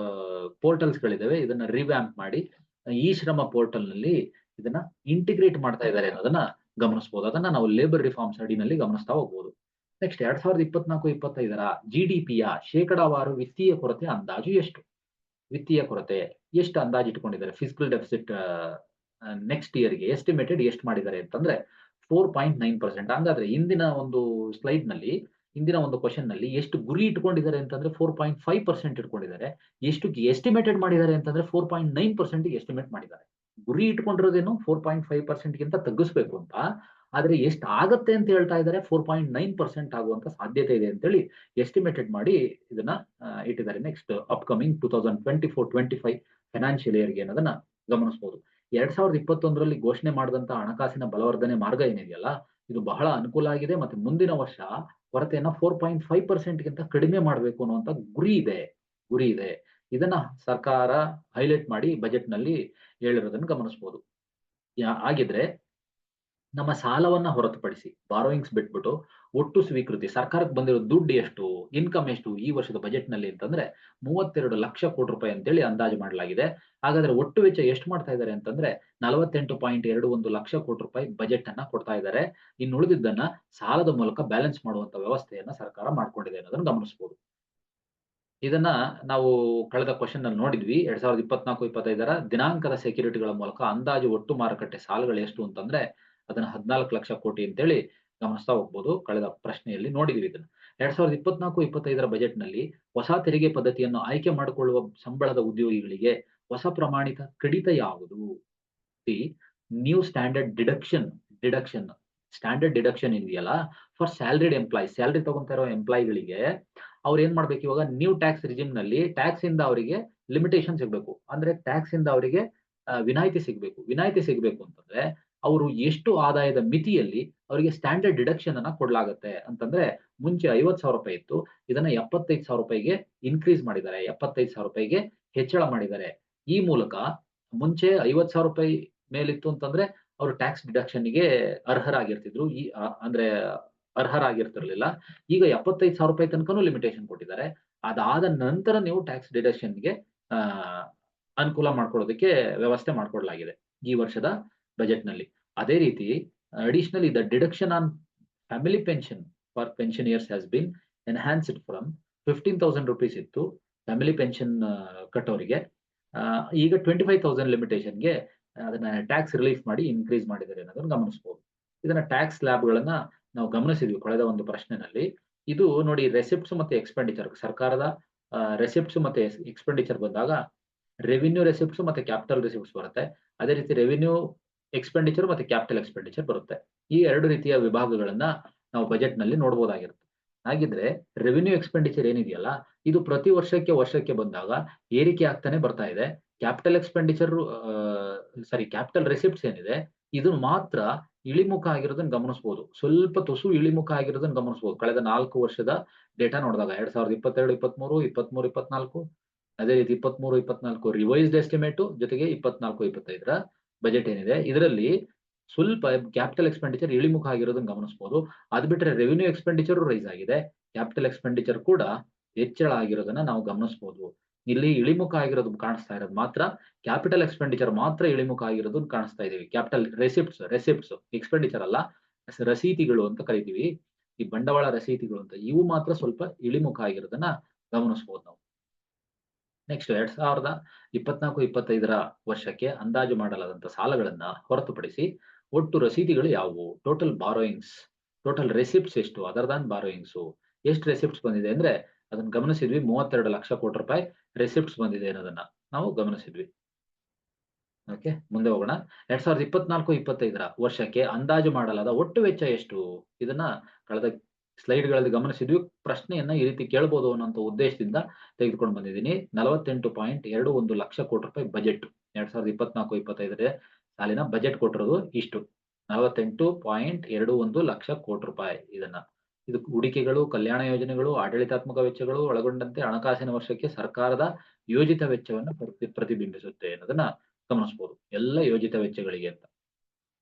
ಪೋರ್ಟಲ್ಸ್ ಗಳಿದಾವೆ, ಇದನ್ನ ರಿವ್ಯಾಂಪ್ ಮಾಡಿ ಈ ಶ್ರಮ ಪೋರ್ಟಲ್ ನಲ್ಲಿ ಇದನ್ನ ಇಂಟಿಗ್ರೇಟ್ ಮಾಡ್ತಾ ಇದ್ದಾರೆ ಅನ್ನೋದನ್ನ ಗಮನಿಸಬಹುದು. ಅದನ್ನ ನಾವು ಲೇಬರ್ ರಿಫಾರ್ಮ್ಸ್ ಅಡಿನಲ್ಲಿ ಗಮನಿಸ್ತಾ ಹೋಗ್ಬೋದು. ನೆಕ್ಸ್ಟ್ 2024-25ರ ಜಿಡಿಪಿಯ ಶೇಕಡಾವಾರು ವಿತ್ತೀಯ ಕೊರತೆ ಅಂದಾಜು ಎಷ್ಟು? ವಿತ್ತೀಯ ಕೊರತೆ ಎಷ್ಟು ಅಂದಾಜು ಇಟ್ಕೊಂಡಿದ್ದಾರೆ? ಫಿಸಿಕಲ್ ಡೆಫಿಸಿಟ್ ನೆಕ್ಸ್ಟ್ ಇಯರ್ಗೆ ಎಸ್ಟಿಮೇಟೆಡ್ ಎಷ್ಟು ಮಾಡಿದ್ದಾರೆ ಅಂತಂದ್ರೆ 4.9%. ಹಂಗಾದ್ರೆ ಇಂದಿನ ಒಂದು ಸ್ಲೈಡ್ ನಲ್ಲಿ, ಇಂದಿನ ಒಂದು ಕ್ವಶನ್ ನಲ್ಲಿ ಎಷ್ಟು ಗುರಿ ಇಟ್ಕೊಂಡಿದ್ದಾರೆ ಅಂತಂದ್ರೆ 4.5% ಇಟ್ಕೊಂಡಿದ್ದಾರೆ. ಎಷ್ಟು ಎಸ್ಟಿಮೇಟೆಡ್ ಮಾಡಿದ್ದಾರೆ ಅಂತಂದ್ರೆ 4.9% ಎಸ್ಟಿಮೇಟ್ ಮಾಡಿದ್ದಾರೆ. ಗುರಿ ಇಟ್ಕೊಂಡಿರೋದೇನು 4.5% ಗಿಂತ ತಗ್ಗಿಸ್ಬೇಕು ಅಂತ, ಆದ್ರೆ ಎಷ್ಟು ಆಗತ್ತೆ ಅಂತ ಹೇಳ್ತಾ ಇದ್ದಾರೆ 4.9% ಆಗುವಂತ ಸಾಧ್ಯತೆ ಇದೆ ಅಂತೇಳಿ ಎಸ್ಟಿಮೇಟೆಡ್ ಮಾಡಿ ಇದನ್ನ ಇಟ್ಟಿದ್ದಾರೆ. ನೆಕ್ಸ್ಟ್ ಅಪ್ಕಮಿಂಗ್ 2024-25 ಫೈನಾನ್ಷಿಯಲ್ ಇಯರ್ಗೆ ಅನ್ನೋದನ್ನ ಗಮನಿಸಬಹುದು. 2021ರಲ್ಲಿ ಘೋಷಣೆ ಮಾಡಿದಂತ ಹಣಕಾಸಿನ ಬಲವರ್ಧನೆ ಮಾರ್ಗ ಏನಿದೆಯಲ್ಲ, ಇದು ಬಹಳ ಅನುಕೂಲ ಆಗಿದೆ. ಮತ್ತೆ ಮುಂದಿನ ವರ್ಷ ಕೊರತೆಯನ್ನ 4.5% ಗಿಂತ ಕಡಿಮೆ ಮಾಡಬೇಕು ಅನ್ನುವಂತ ಗುರಿ ಇದೆ. ಇದನ್ನ ಸರ್ಕಾರ ಹೈಲೈಟ್ ಮಾಡಿ ಬಜೆಟ್ ನಲ್ಲಿ ಹೇಳಿರೋದನ್ನು ಗಮನಿಸಬಹುದು. ಹಾಗಿದ್ರೆ ನಮ್ಮ ಸಾಲವನ್ನ ಹೊರತುಪಡಿಸಿ, ಬಾರೋಯಿಂಗ್ಸ್ ಬಿಟ್ಬಿಟ್ಟು ಒಟ್ಟು ಸ್ವೀಕೃತಿ ಸರ್ಕಾರಕ್ಕೆ ಬಂದಿರೋ ದುಡ್ಡು ಎಷ್ಟು, ಇನ್ಕಮ್ ಎಷ್ಟು ಈ ವರ್ಷದ ಬಜೆಟ್ ನಲ್ಲಿ ಅಂತಂದ್ರೆ 32 ಲಕ್ಷ ಕೋಟಿ ರೂಪಾಯಿ ಅಂತೇಳಿ ಅಂದಾಜು ಮಾಡಲಾಗಿದೆ. ಹಾಗಾದ್ರೆ ಒಟ್ಟು ವೆಚ್ಚ ಎಷ್ಟು ಮಾಡ್ತಾ ಇದ್ದಾರೆ ಅಂತಂದ್ರೆ 48.21 ಲಕ್ಷ ಕೋಟಿ ರೂಪಾಯಿ ಬಜೆಟ್ ಅನ್ನ ಕೊಡ್ತಾ ಇದ್ದಾರೆ. ಇನ್ನು ಉಳಿದಿದ್ದನ್ನ ಸಾಲದ ಮೂಲಕ ಬ್ಯಾಲೆನ್ಸ್ ಮಾಡುವಂತ ವ್ಯವಸ್ಥೆಯನ್ನ ಸರ್ಕಾರ ಮಾಡ್ಕೊಂಡಿದೆ ಅನ್ನೋದನ್ನ ಗಮನಿಸಬಹುದು. ಇದನ್ನ ನಾವು ಕಳೆದ ಕ್ವಶನ್ ನಲ್ಲಿ ನೋಡಿದ್ವಿ. 2024-25ರ ದಿನಾಂಕದ ಸೆಕ್ಯೂರಿಟಿಗಳ ಮೂಲಕ ಅಂದಾಜು ಒಟ್ಟು ಮಾರುಕಟ್ಟೆ ಸಾಲಗಳು ಎಷ್ಟು ಅಂತಂದ್ರೆ ಅದನ್ನ 14 ಲಕ್ಷ ಕೋಟಿ ಅಂತೇಳಿ ಗಮನಿಸ್ತಾ ಹೋಗ್ಬೋದು. ಕಳೆದ ಪ್ರಶ್ನೆಯಲ್ಲಿ ನೋಡಿದ್ವಿ ಇದನ್ನ. 2024-25ರ ಬಜೆಟ್ ನಲ್ಲಿ ಹೊಸ ತೆರಿಗೆ ಪದ್ಧತಿಯನ್ನು ಆಯ್ಕೆ ಮಾಡಿಕೊಳ್ಳುವ ಸಂಬಳದ ಉದ್ಯೋಗಿಗಳಿಗೆ ಹೊಸ ಪ್ರಮಾಣಿತ ಕಡಿತ ಯಾವುದು? ನ್ಯೂ ಸ್ಟ್ಯಾಂಡರ್ಡ್ ಡಿಡಕ್ಷನ್ ಇದೆಯಲ್ಲ ಫಾರ್ ಸ್ಯಾಲರಿಡ್ ಎಂಪ್ಲಾಯೀಸ್, ಸ್ಯಾಲರಿ ತಗೊಂತಾ ಇರೋ ಎಂಪ್ಲಾಯಿಗಳಿಗೆ ಅವ್ರು ಏನ್ ಮಾಡ್ಬೇಕು? ಇವಾಗ ನ್ಯೂ ಟ್ಯಾಕ್ಸ್ ರಿಜಿಮ್ ನಲ್ಲಿ ಟ್ಯಾಕ್ಸ್ ಇಂದ ಅವರಿಗೆ ಲಿಮಿಟೇಷನ್ ಸಿಗ್ಬೇಕು. ಅಂದ್ರೆ ಟ್ಯಾಕ್ಸ್ ಇಂದ ಅವರಿಗೆ ವಿನಾಯಿತಿ ಸಿಗ್ಬೇಕು ಅಂತಂದ್ರೆ ಅವರು ಎಷ್ಟು ಆದಾಯದ ಮಿತಿಯಲ್ಲಿ ಅವರಿಗೆ ಸ್ಟ್ಯಾಂಡರ್ಡ್ ಡಿಡಕ್ಷನ್ ಅನ್ನ ಕೊಡ್ಲಾಗತ್ತೆ ಅಂತಂದ್ರೆ, ಮುಂಚೆ 50,000 ರೂಪಾಯಿ ಇತ್ತು, ಇದನ್ನ 75,000 ರೂಪಾಯಿಗೆ ಇನ್ಕ್ರೀಸ್ ಮಾಡಿದ್ದಾರೆ, 75,000 ರೂಪಾಯಿಗೆ ಹೆಚ್ಚಳ ಮಾಡಿದ್ದಾರೆ. ಈ ಮೂಲಕ ಮುಂಚೆ 50,000 ರೂಪಾಯಿ ಮೇಲಿತ್ತು ಅಂತಂದ್ರೆ ಅವರು ಟ್ಯಾಕ್ಸ್ ಡಿಡಕ್ಷನ್ಗೆ ಅರ್ಹರಾಗಿರ್ತಿದ್ರು. ಅಂದ್ರೆ ಅರ್ಹರಾಗಿರ್ತಿರ್ಲಿಲ್ಲ. ಈಗ 75,000 ರೂಪಾಯಿ ತನಕನೂ ಲಿಮಿಟೇಷನ್ ಕೊಟ್ಟಿದ್ದಾರೆ. ಅದಾದ ನಂತರ ನೀವು ಟ್ಯಾಕ್ಸ್ ಡಿಡಕ್ಷನ್ಗೆ ಅನುಕೂಲ ಮಾಡ್ಕೊಳ್ಳೋದಕ್ಕೆ ವ್ಯವಸ್ಥೆ ಮಾಡ್ಕೊಡ್ಲಾಗಿದೆ ಈ ವರ್ಷದ ಬಜೆಟ್ ನಲ್ಲಿ. ಅದೇ ರೀತಿ additionally the deduction on family pension for pensioners has been enhanced from 15,000 rupees ಇತ್ತು ಫ್ಯಾಮಿಲಿ ಪೆನ್ಷನ್ ಕಟ್ಟೋರಿಗೆ. ಈಗ 25,000 ಲಿಮಿಟೇಷನ್ಗೆ ಅದನ್ನ ಟ್ಯಾಕ್ಸ್ ರಿಲೀಫ್ ಮಾಡಿ ಇನ್ಕ್ರೀಸ್ ಮಾಡಿದ್ದಾರೆ ಅನ್ನೋದನ್ನ ಗಮನಿಸಬಹುದು. ಇದನ್ನ ಟ್ಯಾಕ್ಸ್ ಸ್ಲ್ಯಾಬ್ಗಳನ್ನ ನಾವು ಗಮನಿಸಿದ್ವಿ ಕಳೆದ ಒಂದು ಪ್ರಶ್ನೆನಲ್ಲಿ. ಇದು ನೋಡಿ ರೆಸಿಪ್ಟ್ಸ್ ಮತ್ತೆ ಎಕ್ಸ್ಪೆಂಡಿಚರ್, ಸರ್ಕಾರದ ರೆಸಿಪ್ಟ್ಸ್ ಮತ್ತೆ ಎಕ್ಸ್ಪೆಂಡಿಚರ್ ಬಂದಾಗ ರೆವಿನ್ಯೂ ರೆಸಿಪ್ಟ್ಸ್ ಮತ್ತೆ ಕ್ಯಾಪಿಟಲ್ ರೆಸಿಪ್ಟ್ಸ್ ಬರುತ್ತೆ. ಅದೇ ರೀತಿ ರೆವಿನ್ಯೂ ಎಕ್ಸ್ಪೆಂಡಿಚರ್ ಮತ್ತೆ ಕ್ಯಾಪಿಟಲ್ ಎಕ್ಸ್ಪೆಂಡಿಚರ್ ಬರುತ್ತೆ. ಈ ಎರಡು ರೀತಿಯ ವಿಭಾಗಗಳನ್ನ ನಾವು ಬಜೆಟ್ ನಲ್ಲಿ ನೋಡಬಹುದಾಗಿರುತ್ತೆ. ಹಾಗಿದ್ರೆ ರೆವಿನ್ಯೂ ಎಕ್ಸ್ಪೆಂಡಿಚರ್ ಏನಿದೆಯಲ್ಲ, ಇದು ಪ್ರತಿ ವರ್ಷಕ್ಕೆ ಬಂದಾಗ ಏರಿಕೆ ಆಗ್ತಾನೆ ಬರ್ತಾ ಇದೆ. ಕ್ಯಾಪಿಟಲ್ ಎಕ್ಸ್ಪೆಂಡಿಚರ್ ಕ್ಯಾಪಿಟಲ್ ರೆಸಿಪ್ಟ್ಸ್ ಏನಿದೆ ಇದು ಮಾತ್ರ ಇಳಿಮುಖ ಆಗಿರೋದನ್ನ ಗಮನಿಸಬಹುದು. ಸ್ವಲ್ಪ ತುಸು ಇಳಿಮುಖ ಆಗಿರೋದನ್ನ ಗಮನಿಸಬಹುದು. ಕಳೆದ 4 ವರ್ಷದ ಡೇಟಾ ನೋಡಿದಾಗ 2022-23, 23-24, ಅದೇ ರೀತಿ 23-24 ರಿವೈಸ್ಡ್ ಎಸ್ಟಿಮೇಟ್ ಜೊತೆಗೆ 24-25ರ ಬಜೆಟ್ ಏನಿದೆ ಇದರಲ್ಲಿ ಸ್ವಲ್ಪ ಕ್ಯಾಪಿಟಲ್ ಎಕ್ಸ್ಪೆಂಡಿಚರ್ ಇಳಿಮುಖ ಆಗಿರೋದನ್ನ ಗಮನಿಸಬಹುದು. ಅದ್ ಬಿಟ್ರೆ ರೆವಿನ್ಯೂ ಎಕ್ಸ್ಪೆಂಡಿಚರ್ ರೈಸ್ ಆಗಿದೆ, ಕ್ಯಾಪಿಟಲ್ ಎಕ್ಸ್ಪೆಂಡಿಚರ್ ಕೂಡ ಹೆಚ್ಚಳ ಆಗಿರೋದನ್ನ ನಾವು ಗಮನಿಸಬಹುದು. ಇಲ್ಲಿ ಇಳಿಮುಖ ಆಗಿರೋದು ಕಾಣಿಸ್ತಾ ಇರೋದು ಮಾತ್ರ ಕ್ಯಾಪಿಟಲ್ ಎಕ್ಸ್ಪೆಂಡಿಚರ್ ಮಾತ್ರ ಇಳಿಮುಖ ಆಗಿರೋದನ್ನ ಕಾಣಿಸ್ತಾ ಇದೀವಿ. ಕ್ಯಾಪಿಟಲ್ ರೆಸಿಪ್ಟ್ಸ್ ಎಕ್ಸ್ಪೆಂಡಿಚರ್ ಅಲ್ಲ, ರಸೀತಿಗಳು ಅಂತ ಕರಿತೀವಿ, ಈ ಬಂಡವಾಳ ರಸೀತಿಗಳು ಅಂತ, ಇವು ಮಾತ್ರ ಸ್ವಲ್ಪ ಇಳಿಮುಖ ಆಗಿರೋದನ್ನ ಗಮನಿಸಬಹುದು ನಾವು. ನೆಕ್ಸ್ಟ್ 2024-25ರ ವರ್ಷಕ್ಕೆ ಅಂದಾಜು ಮಾಡಲಾದಂತ ಸಾಲಗಳನ್ನ ಹೊರತುಪಡಿಸಿ ಒಟ್ಟು ರಸೀದಿಗಳು ಯಾವುವು? ಟೋಟಲ್ ಬಾರೋಯಿಂಗ್ಸ್, ಟೋಟಲ್ ರೆಸಿಪ್ಟ್ಸ್ ಎಷ್ಟು ಅದರ್ ದಾನ್ ಬಾರೋಯಿಂಗ್ಸ್, ಎಷ್ಟು ರೆಸಿಪ್ಟ್ಸ್ ಬಂದಿದೆ ಅಂದ್ರೆ ಅದನ್ನ ಗಮನಿಸಿದ್ವಿ. 32 ಲಕ್ಷ ಕೋಟಿ ರೂಪಾಯಿ ರೆಸಿಪ್ಟ್ಸ್ ಬಂದಿದೆ ಅನ್ನೋದನ್ನ ನಾವು ಗಮನಿಸಿದ್ವಿ. ಓಕೆ, ಮುಂದೆ ಹೋಗೋಣ. 2024-25ರ ವರ್ಷಕ್ಕೆ ಅಂದಾಜು ಮಾಡಲಾದ ಒಟ್ಟು ವೆಚ್ಚ ಎಷ್ಟು? ಇದನ್ನ ಕಳೆದ ಸ್ಲೈಡ್ಗಳಲ್ಲಿ ಗಮನಿಸಿದ್ವಿ. ಪ್ರಶ್ನೆಯನ್ನ ಈ ರೀತಿ ಕೇಳಬಹುದು ಅನ್ನೋಂಥ ಉದ್ದೇಶದಿಂದ ತೆಗೆದುಕೊಂಡು ಬಂದಿದ್ದೀನಿ. 48.21 ಲಕ್ಷ ಕೋಟಿ ರೂಪಾಯಿ ಬಜೆಟ್ 2024-25ರ ಸಾಲಿನ ಬಜೆಟ್ ಕೊಟ್ಟಿರೋದು ಇಷ್ಟು, 48.21 ಲಕ್ಷ ಕೋಟಿ ರೂಪಾಯಿ. ಇದು ಹೂಡಿಕೆಗಳು, ಕಲ್ಯಾಣ ಯೋಜನೆಗಳು, ಆಡಳಿತಾತ್ಮಕ ವೆಚ್ಚಗಳು ಒಳಗೊಂಡಂತೆ ಹಣಕಾಸಿನ ವರ್ಷಕ್ಕೆ ಸರ್ಕಾರದ ಯೋಜಿತ ವೆಚ್ಚವನ್ನು ಪ್ರತಿಬಿಂಬಿಸುತ್ತೆ ಅನ್ನೋದನ್ನ ಗಮನಿಸಬಹುದು. ಎಲ್ಲ ಯೋಜಿತ ವೆಚ್ಚಗಳಿಗೆ ಅಂತ.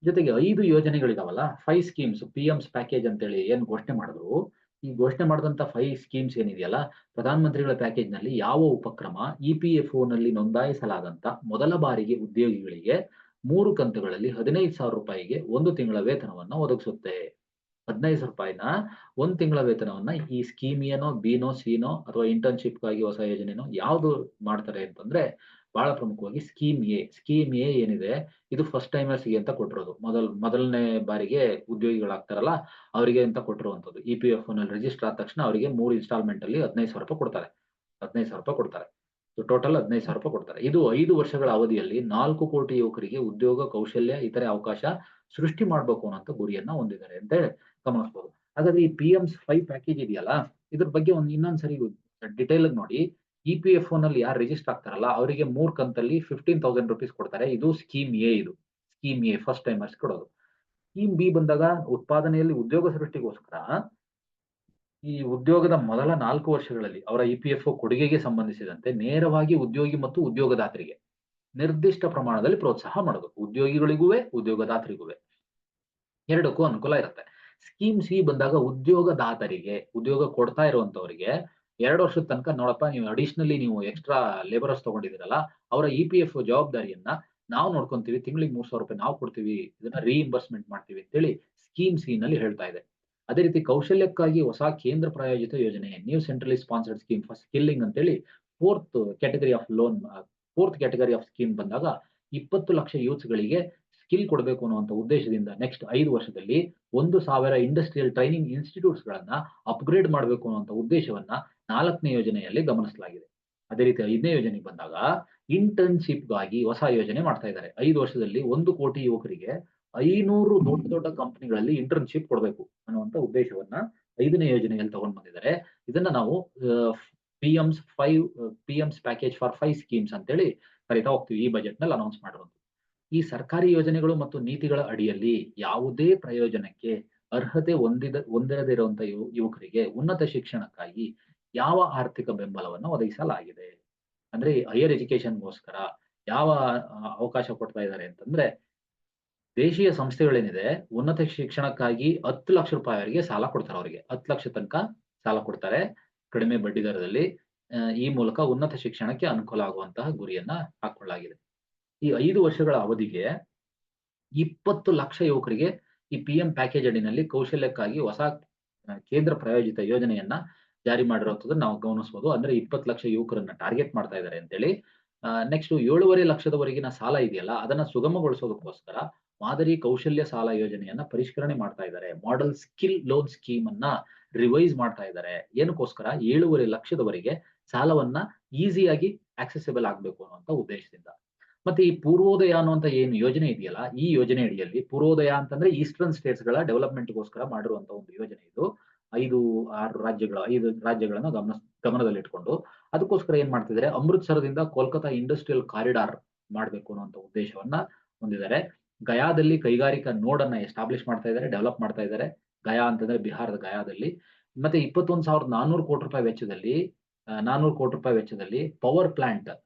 ಜೊತೆಗೆ 5 ಯೋಜನೆಗಳಿದಾವಲ್ಲ, 5 ಸ್ಕೀಮ್ಸ್ ಪಿಎಮ್ಸ್ ಪ್ಯಾಕೇಜ್ ಅಂತೇಳಿ ಏನ್ ಘೋಷಣೆ ಮಾಡಿದ್ರು, ಈ ಘೋಷಣೆ ಮಾಡಿದಂತ 5 ಸ್ಕೀಮ್ಸ್ ಏನಿದೆಯಲ್ಲ, ಪ್ರಧಾನ ಮಂತ್ರಿಗಳ ಪ್ಯಾಕೇಜ್‌ನಲ್ಲಿ ಯಾವ ಉಪಕ್ರಮ ಇಪಿಎಫ್ಒನಲ್ಲಿ ನೋಂದಾಯಿಸಲಾದಂತ ಮೊದಲ ಬಾರಿಗೆ ಉದ್ಯೋಗಿಗಳಿಗೆ 3 ಕಂತುಗಳಲ್ಲಿ ₹15,000ಗೆ 1 ತಿಂಗಳ ವೇತನವನ್ನ ಒದಗಿಸುತ್ತೆ. ₹15,000ನ 1 ತಿಂಗಳ ವೇತನವನ್ನ ಈ ಸ್ಕೀಮ್ ಎನೋ, ಬಿನೋ, ಸಿನೋ ಅಥವಾ ಇಂಟರ್ನ್‌ಶಿಪ್‌ಗಾಗಿ ಹೊಸ ಯೋಜನೆನೋ ಯಾವ್ದು ಮಾಡ್ತಾರೆ ಅಂತಂದ್ರೆ, ಬಹಳ ಪ್ರಮುಖವಾಗಿ ಸ್ಕೀಮ್ ಎ. ಸ್ಕೀಮ್ ಎ ಏನಿದೆ, ಇದು ಫಸ್ಟ್ ಟೈಮರ್ಸ್‌ಗೆ ಅಂತ ಕೊಟ್ಟಿರೋದು. ಮೊದಲನೇ ಬಾರಿಗೆ ಉದ್ಯೋಗಿಗಳಾಗ್ತಾರಲ್ಲ, ಅವರಿಗೆ ಅಂತ ಕೊಟ್ಟಿರುವಂತದ್ದು. ಇಪಿಎಫ್ಒನಲ್ಲಿ ರಿಜಿಸ್ಟರ್ ಆದ ತಕ್ಷಣ ಅವರಿಗೆ 3 ಇನ್‌ಸ್ಟಾಲ್ಮೆಂಟ್ ಅಲ್ಲಿ ₹15,000 ಕೊಡ್ತಾರೆ. ₹15,000 ಕೊಡ್ತಾರೆ. ಸೊ ಟೋಟಲ್ ₹15,000 ಕೊಡ್ತಾರೆ. ಇದು 5 ವರ್ಷಗಳ ಅವಧಿಯಲ್ಲಿ 4 ಕೋಟಿ ಯುವಕರಿಗೆ ಉದ್ಯೋಗ, ಕೌಶಲ್ಯ, ಇತರೆ ಅವಕಾಶ ಸೃಷ್ಟಿ ಮಾಡ್ಬೇಕು ಅನ್ನೋಂಥ ಗುರಿಯನ್ನ ಹೊಂದಿದ್ದಾರೆ ಅಂತ ಗಮನಿಸಬಹುದು. ಹಾಗಾದ್ರೆ ಈ ಪಿಎಮ್ಸ್ 5 ಪ್ಯಾಕೇಜ್ ಇದೆಯಲ್ಲ, ಇದ್ರ ಬಗ್ಗೆ ಇನ್ನೊಂದ್ ಸರಿ ಡಿಟೇಲ್ ಆಗಿ ನೋಡಿ. ಇಪಿಎಫ್ಒನಲ್ಲಿ ಯಾರು ರಿಜಿಸ್ಟರ್ ಆಗ್ತಾರಲ್ಲ, ಅವರಿಗೆ 3 ಕಂತಲ್ಲಿ ₹15,000 ಕೊಡ್ತಾರೆ. ಇದು ಸ್ಕೀಮ್ ಎ ಇದು. ಸ್ಕೀಮ್ ಎ ಫಸ್ಟ್ ಟೈಮರ್ಸ್ ಕೊಡೋದು. ಸ್ಕೀಮ್ ಬಿ ಬಂದಾಗ ಉತ್ಪಾದನೆಯಲ್ಲಿ ಉದ್ಯೋಗ ಸೃಷ್ಟಿಗೋಸ್ಕರ ಈ ಉದ್ಯೋಗದ ಮೊದಲ 4 ವರ್ಷಗಳಲ್ಲಿ ಅವರ ಇಪಿಎಫ್ಒ ಕೊಡುಗೆಗೆ ಸಂಬಂಧಿಸಿದಂತೆ ನೇರವಾಗಿ ಉದ್ಯೋಗಿ ಮತ್ತು ಉದ್ಯೋಗದಾತರಿಗೆ ನಿರ್ದಿಷ್ಟ ಪ್ರಮಾಣದಲ್ಲಿ ಪ್ರೋತ್ಸಾಹ ಮಾಡೋದು. ಉದ್ಯೋಗಿಗಳಿಗೂವೆ, ಉದ್ಯೋಗದಾತರಿಗೂವೆ. ಎರಡಕ್ಕೂ ಅನುಕೂಲ ಇರುತ್ತೆ. ಸ್ಕೀಮ್ ಸಿ ಬಂದಾಗ ಉದ್ಯೋಗದಾತರಿಗೆ, ಉದ್ಯೋಗ ಕೊಡ್ತಾ ಇರುವಂತವರಿಗೆ 2 ವರ್ಷದ ತನಕ ನೋಡಪ್ಪ, ನೀವು ಅಡಿಷನಲಿ ನೀವು ಎಕ್ಸ್ಟ್ರಾ ಲೇಬರರ್ಸ್ ತಗೊಂಡಿದ್ದೀರಲ್ಲ, ಅವರ ಇಪಿಎಫ್ಒ ಜವಾಬ್ದಾರಿಯನ್ನ ನಾವು ನೋಡ್ಕೊಂತೀವಿ. ತಿಂಗಳಿಗೆ ₹3,000 ನಾವು ಕೊಡ್ತೀವಿ. ಇದನ್ನ ರೀಇಂಬರ್ಸ್‌ಮೆಂಟ್ ಮಾಡ್ತೀವಿ ಅಂತೇಳಿ ಸ್ಕೀಮ್ ಸಿ ನಲ್ಲಿ ಹೇಳ್ತಾ ಇದೆ. ಅದೇ ರೀತಿ ಕೌಶಲ್ಯಕ್ಕಾಗಿ ಹೊಸ ಕೇಂದ್ರ ಪ್ರಾಯೋಜಿತ ಯೋಜನೆ, new centrally sponsored scheme for skilling ಅಂತೇಳಿ fourth category of loan, fourth category of scheme ಬಂದಾಗ 20 ಲಕ್ಷ ಯೂತ್ಸ್‌ಗಳಿಗೆ ಸ್ಕಿಲ್ ಕೊಡಬೇಕು ಅನ್ನುವಂಥ ಉದ್ದೇಶದಿಂದ ನೆಕ್ಸ್ಟ್ 5 ವರ್ಷದಲ್ಲಿ 1,000 ಇಂಡಸ್ಟ್ರಿಯಲ್ ಟ್ರೈನಿಂಗ್ ಇನ್ಸ್ಟಿಟ್ಯೂಟ್ಸ್‌ಗಳನ್ನ ಅಪ್‌ಗ್ರೇಡ್ ಮಾಡಬೇಕು ಅನ್ನುವಂಥ ಉದ್ದೇಶವನ್ನ 4ನೇ ಯೋಜನೆಯಲ್ಲಿ ಗಮನಿಸಲಾಗಿದೆ. ಅದೇ ರೀತಿ 5ನೇ ಯೋಜನೆಗೆ ಬಂದಾಗ ಇಂಟರ್ನ್‌ಶಿಪ್‌ಗಾಗಿ ಹೊಸ ಯೋಜನೆ ಮಾಡ್ತಾ ಇದ್ದಾರೆ. 5 ವರ್ಷದಲ್ಲಿ 1 ಕೋಟಿ ಯುವಕರಿಗೆ 500 ದೊಡ್ಡ ದೊಡ್ಡ ಕಂಪನಿಗಳಲ್ಲಿ ಇಂಟರ್ನ್‌ಶಿಪ್ ಕೊಡಬೇಕು ಅನ್ನುವಂಥ ಉದ್ದೇಶವನ್ನ 5ನೇ ಯೋಜನೆಯಲ್ಲಿ ತಗೊಂಡು ಬಂದಿದ್ದಾರೆ. ಇದನ್ನ ನಾವು ಪಿಎಮ್ಸ್ ಪ್ಯಾಕೇಜ್ ಫಾರ್ 5 ಸ್ಕೀಮ್ಸ್ ಅಂತೇಳಿ ಕರಿತಾ ಹೋಗ್ತೀವಿ. ಈ ಬಜೆಟ್‌ನಲ್ಲಿ ಅನೌನ್ಸ್ ಮಾಡಿರುವಂಥದ್ದು. ಈ ಸರ್ಕಾರಿ ಯೋಜನೆಗಳು ಮತ್ತು ನೀತಿಗಳ ಅಡಿಯಲ್ಲಿ ಯಾವುದೇ ಪ್ರಯೋಜನಕ್ಕೆ ಅರ್ಹತೆ ಹೊಂದಿರದೇ ಇರುವಂತಹ ಯುವಕರಿಗೆ ಉನ್ನತ ಶಿಕ್ಷಣಕ್ಕಾಗಿ ಯಾವ ಆರ್ಥಿಕ ಬೆಂಬಲವನ್ನು ಒದಗಿಸಲಾಗಿದೆ? ಅಂದ್ರೆ ಹೈಯರ್ ಎಜುಕೇಶನ್‌ಗೋಸ್ಕರ ಯಾವ ಅವಕಾಶ ಕೊಡ್ತಾ ಇದ್ದಾರೆ ಅಂತಂದ್ರೆ, ದೇಶೀಯ ಸಂಸ್ಥೆಗಳೇನಿದೆ, ಉನ್ನತ ಶಿಕ್ಷಣಕ್ಕಾಗಿ ₹10 ಲಕ್ಷ ವರೆಗೆ ಸಾಲ ಕೊಡ್ತಾರೆ ಅವರಿಗೆ. 10 ಲಕ್ಷ ತನಕ ಸಾಲ ಕೊಡ್ತಾರೆ, ಕಡಿಮೆ ಬಡ್ಡಿ ದರದಲ್ಲಿ. ಈ ಮೂಲಕ ಉನ್ನತ ಶಿಕ್ಷಣಕ್ಕೆ ಅನುಕೂಲ ಆಗುವಂತಹ ಗುರಿಯನ್ನ ಹಾಕೊಳ್ಳಲಾಗಿದೆ. ಈ 5 ವರ್ಷಗಳ ಅವಧಿಗೆ 20 ಲಕ್ಷ ಯುವಕರಿಗೆ ಈ ಪಿಎಂ ಪ್ಯಾಕೇಜ್ ಅಡಿನಲ್ಲಿ ಕೌಶಲ್ಯಕ್ಕಾಗಿ ಹೊಸ ಕೇಂದ್ರ ಪ್ರಾಯೋಜಿತ ಯೋಜನೆಯನ್ನ ಜಾರಿ ಮಾಡಿರುವಂತದ್ದನ್ನ ನಾವು ಗಮನಿಸಬಹುದು. ಅಂದ್ರೆ 20 ಲಕ್ಷ ಯುವಕರನ್ನ ಟಾರ್ಗೆಟ್ ಮಾಡ್ತಾ ಇದ್ದಾರೆ ಅಂತೇಳಿ. ನೆಕ್ಸ್ಟ್ 7.5 ಲಕ್ಷದವರೆಗಿನ ಸಾಲ ಇದೆಯಲ್ಲ, ಅದನ್ನ ಸುಗಮಗೊಳಿಸೋದಕ್ಕೋಸ್ಕರ ಮಾದರಿ ಕೌಶಲ್ಯ ಸಾಲ ಯೋಜನೆಯನ್ನ ಪರಿಷ್ಕರಣೆ ಮಾಡ್ತಾ ಇದ್ದಾರೆ. ಮಾಡೆಲ್ ಸ್ಕಿಲ್ ಲೋನ್ ಸ್ಕೀಮ್ ಅನ್ನ ರಿವೈಸ್ ಮಾಡ್ತಾ ಇದ್ದಾರೆ. ಏನಕ್ಕೋಸ್ಕರ? 7.5 ಲಕ್ಷದವರೆಗೆ ಸಾಲವನ್ನ ಈಸಿಯಾಗಿ ಆಕ್ಸೆಸಿಬಲ್ ಆಗ್ಬೇಕು ಅನ್ನುವಂತ ಉದ್ದೇಶದಿಂದ. ಮತ್ತೆ ಈ ಪೂರ್ವೋದಯ ಅನ್ನುವಂತ ಏನು ಯೋಜನೆ ಇದೆಯಲ್ಲ, ಈ ಯೋಜನೆ ಅಡಿಯಲ್ಲಿ ಪೂರ್ವೋದಯ ಅಂತಂದ್ರೆ ಈಸ್ಟರ್ನ್ ಸ್ಟೇಟ್ಸ್‌ಗಳ ಡೆವಲಪ್‌ಮೆಂಟ್‌ಗೋಸ್ಕರ ಮಾಡಿರುವಂತ ಒಂದು ಯೋಜನೆ ಇದು. 5 ರಾಜ್ಯಗಳನ್ನ ಗಮನದಲ್ಲಿಟ್ಕೊಂಡು ಅದಕ್ಕೋಸ್ಕರ ಏನ್ ಮಾಡ್ತಿದ್ದಾರೆ, ಅಮೃತಸರದಿಂದ ಕೋಲ್ಕತಾ ಇಂಡಸ್ಟ್ರಿಯಲ್ ಕಾರಿಡಾರ್ ಮಾಡ್ಬೇಕು ಅನ್ನುವಂತ ಉದ್ದೇಶವನ್ನ ಹೊಂದಿದ್ದಾರೆ. ಗಯಾದಲ್ಲಿ ಕೈಗಾರಿಕಾ ನೋಡ್ ಅನ್ನ ಎಸ್ಟಾಬ್ಲಿಷ್ ಮಾಡ್ತಾ ಇದ್ದಾರೆ, ಡೆವಲಪ್ ಮಾಡ್ತಾ ಇದ್ದಾರೆ. ಗಯಾ ಅಂತಂದ್ರೆ ಬಿಹಾರದ ಗಯಾದಲ್ಲಿ. ಮತ್ತೆ ₹21,400 ಕೋಟಿ ವೆಚ್ಚದಲ್ಲಿ ಪವರ್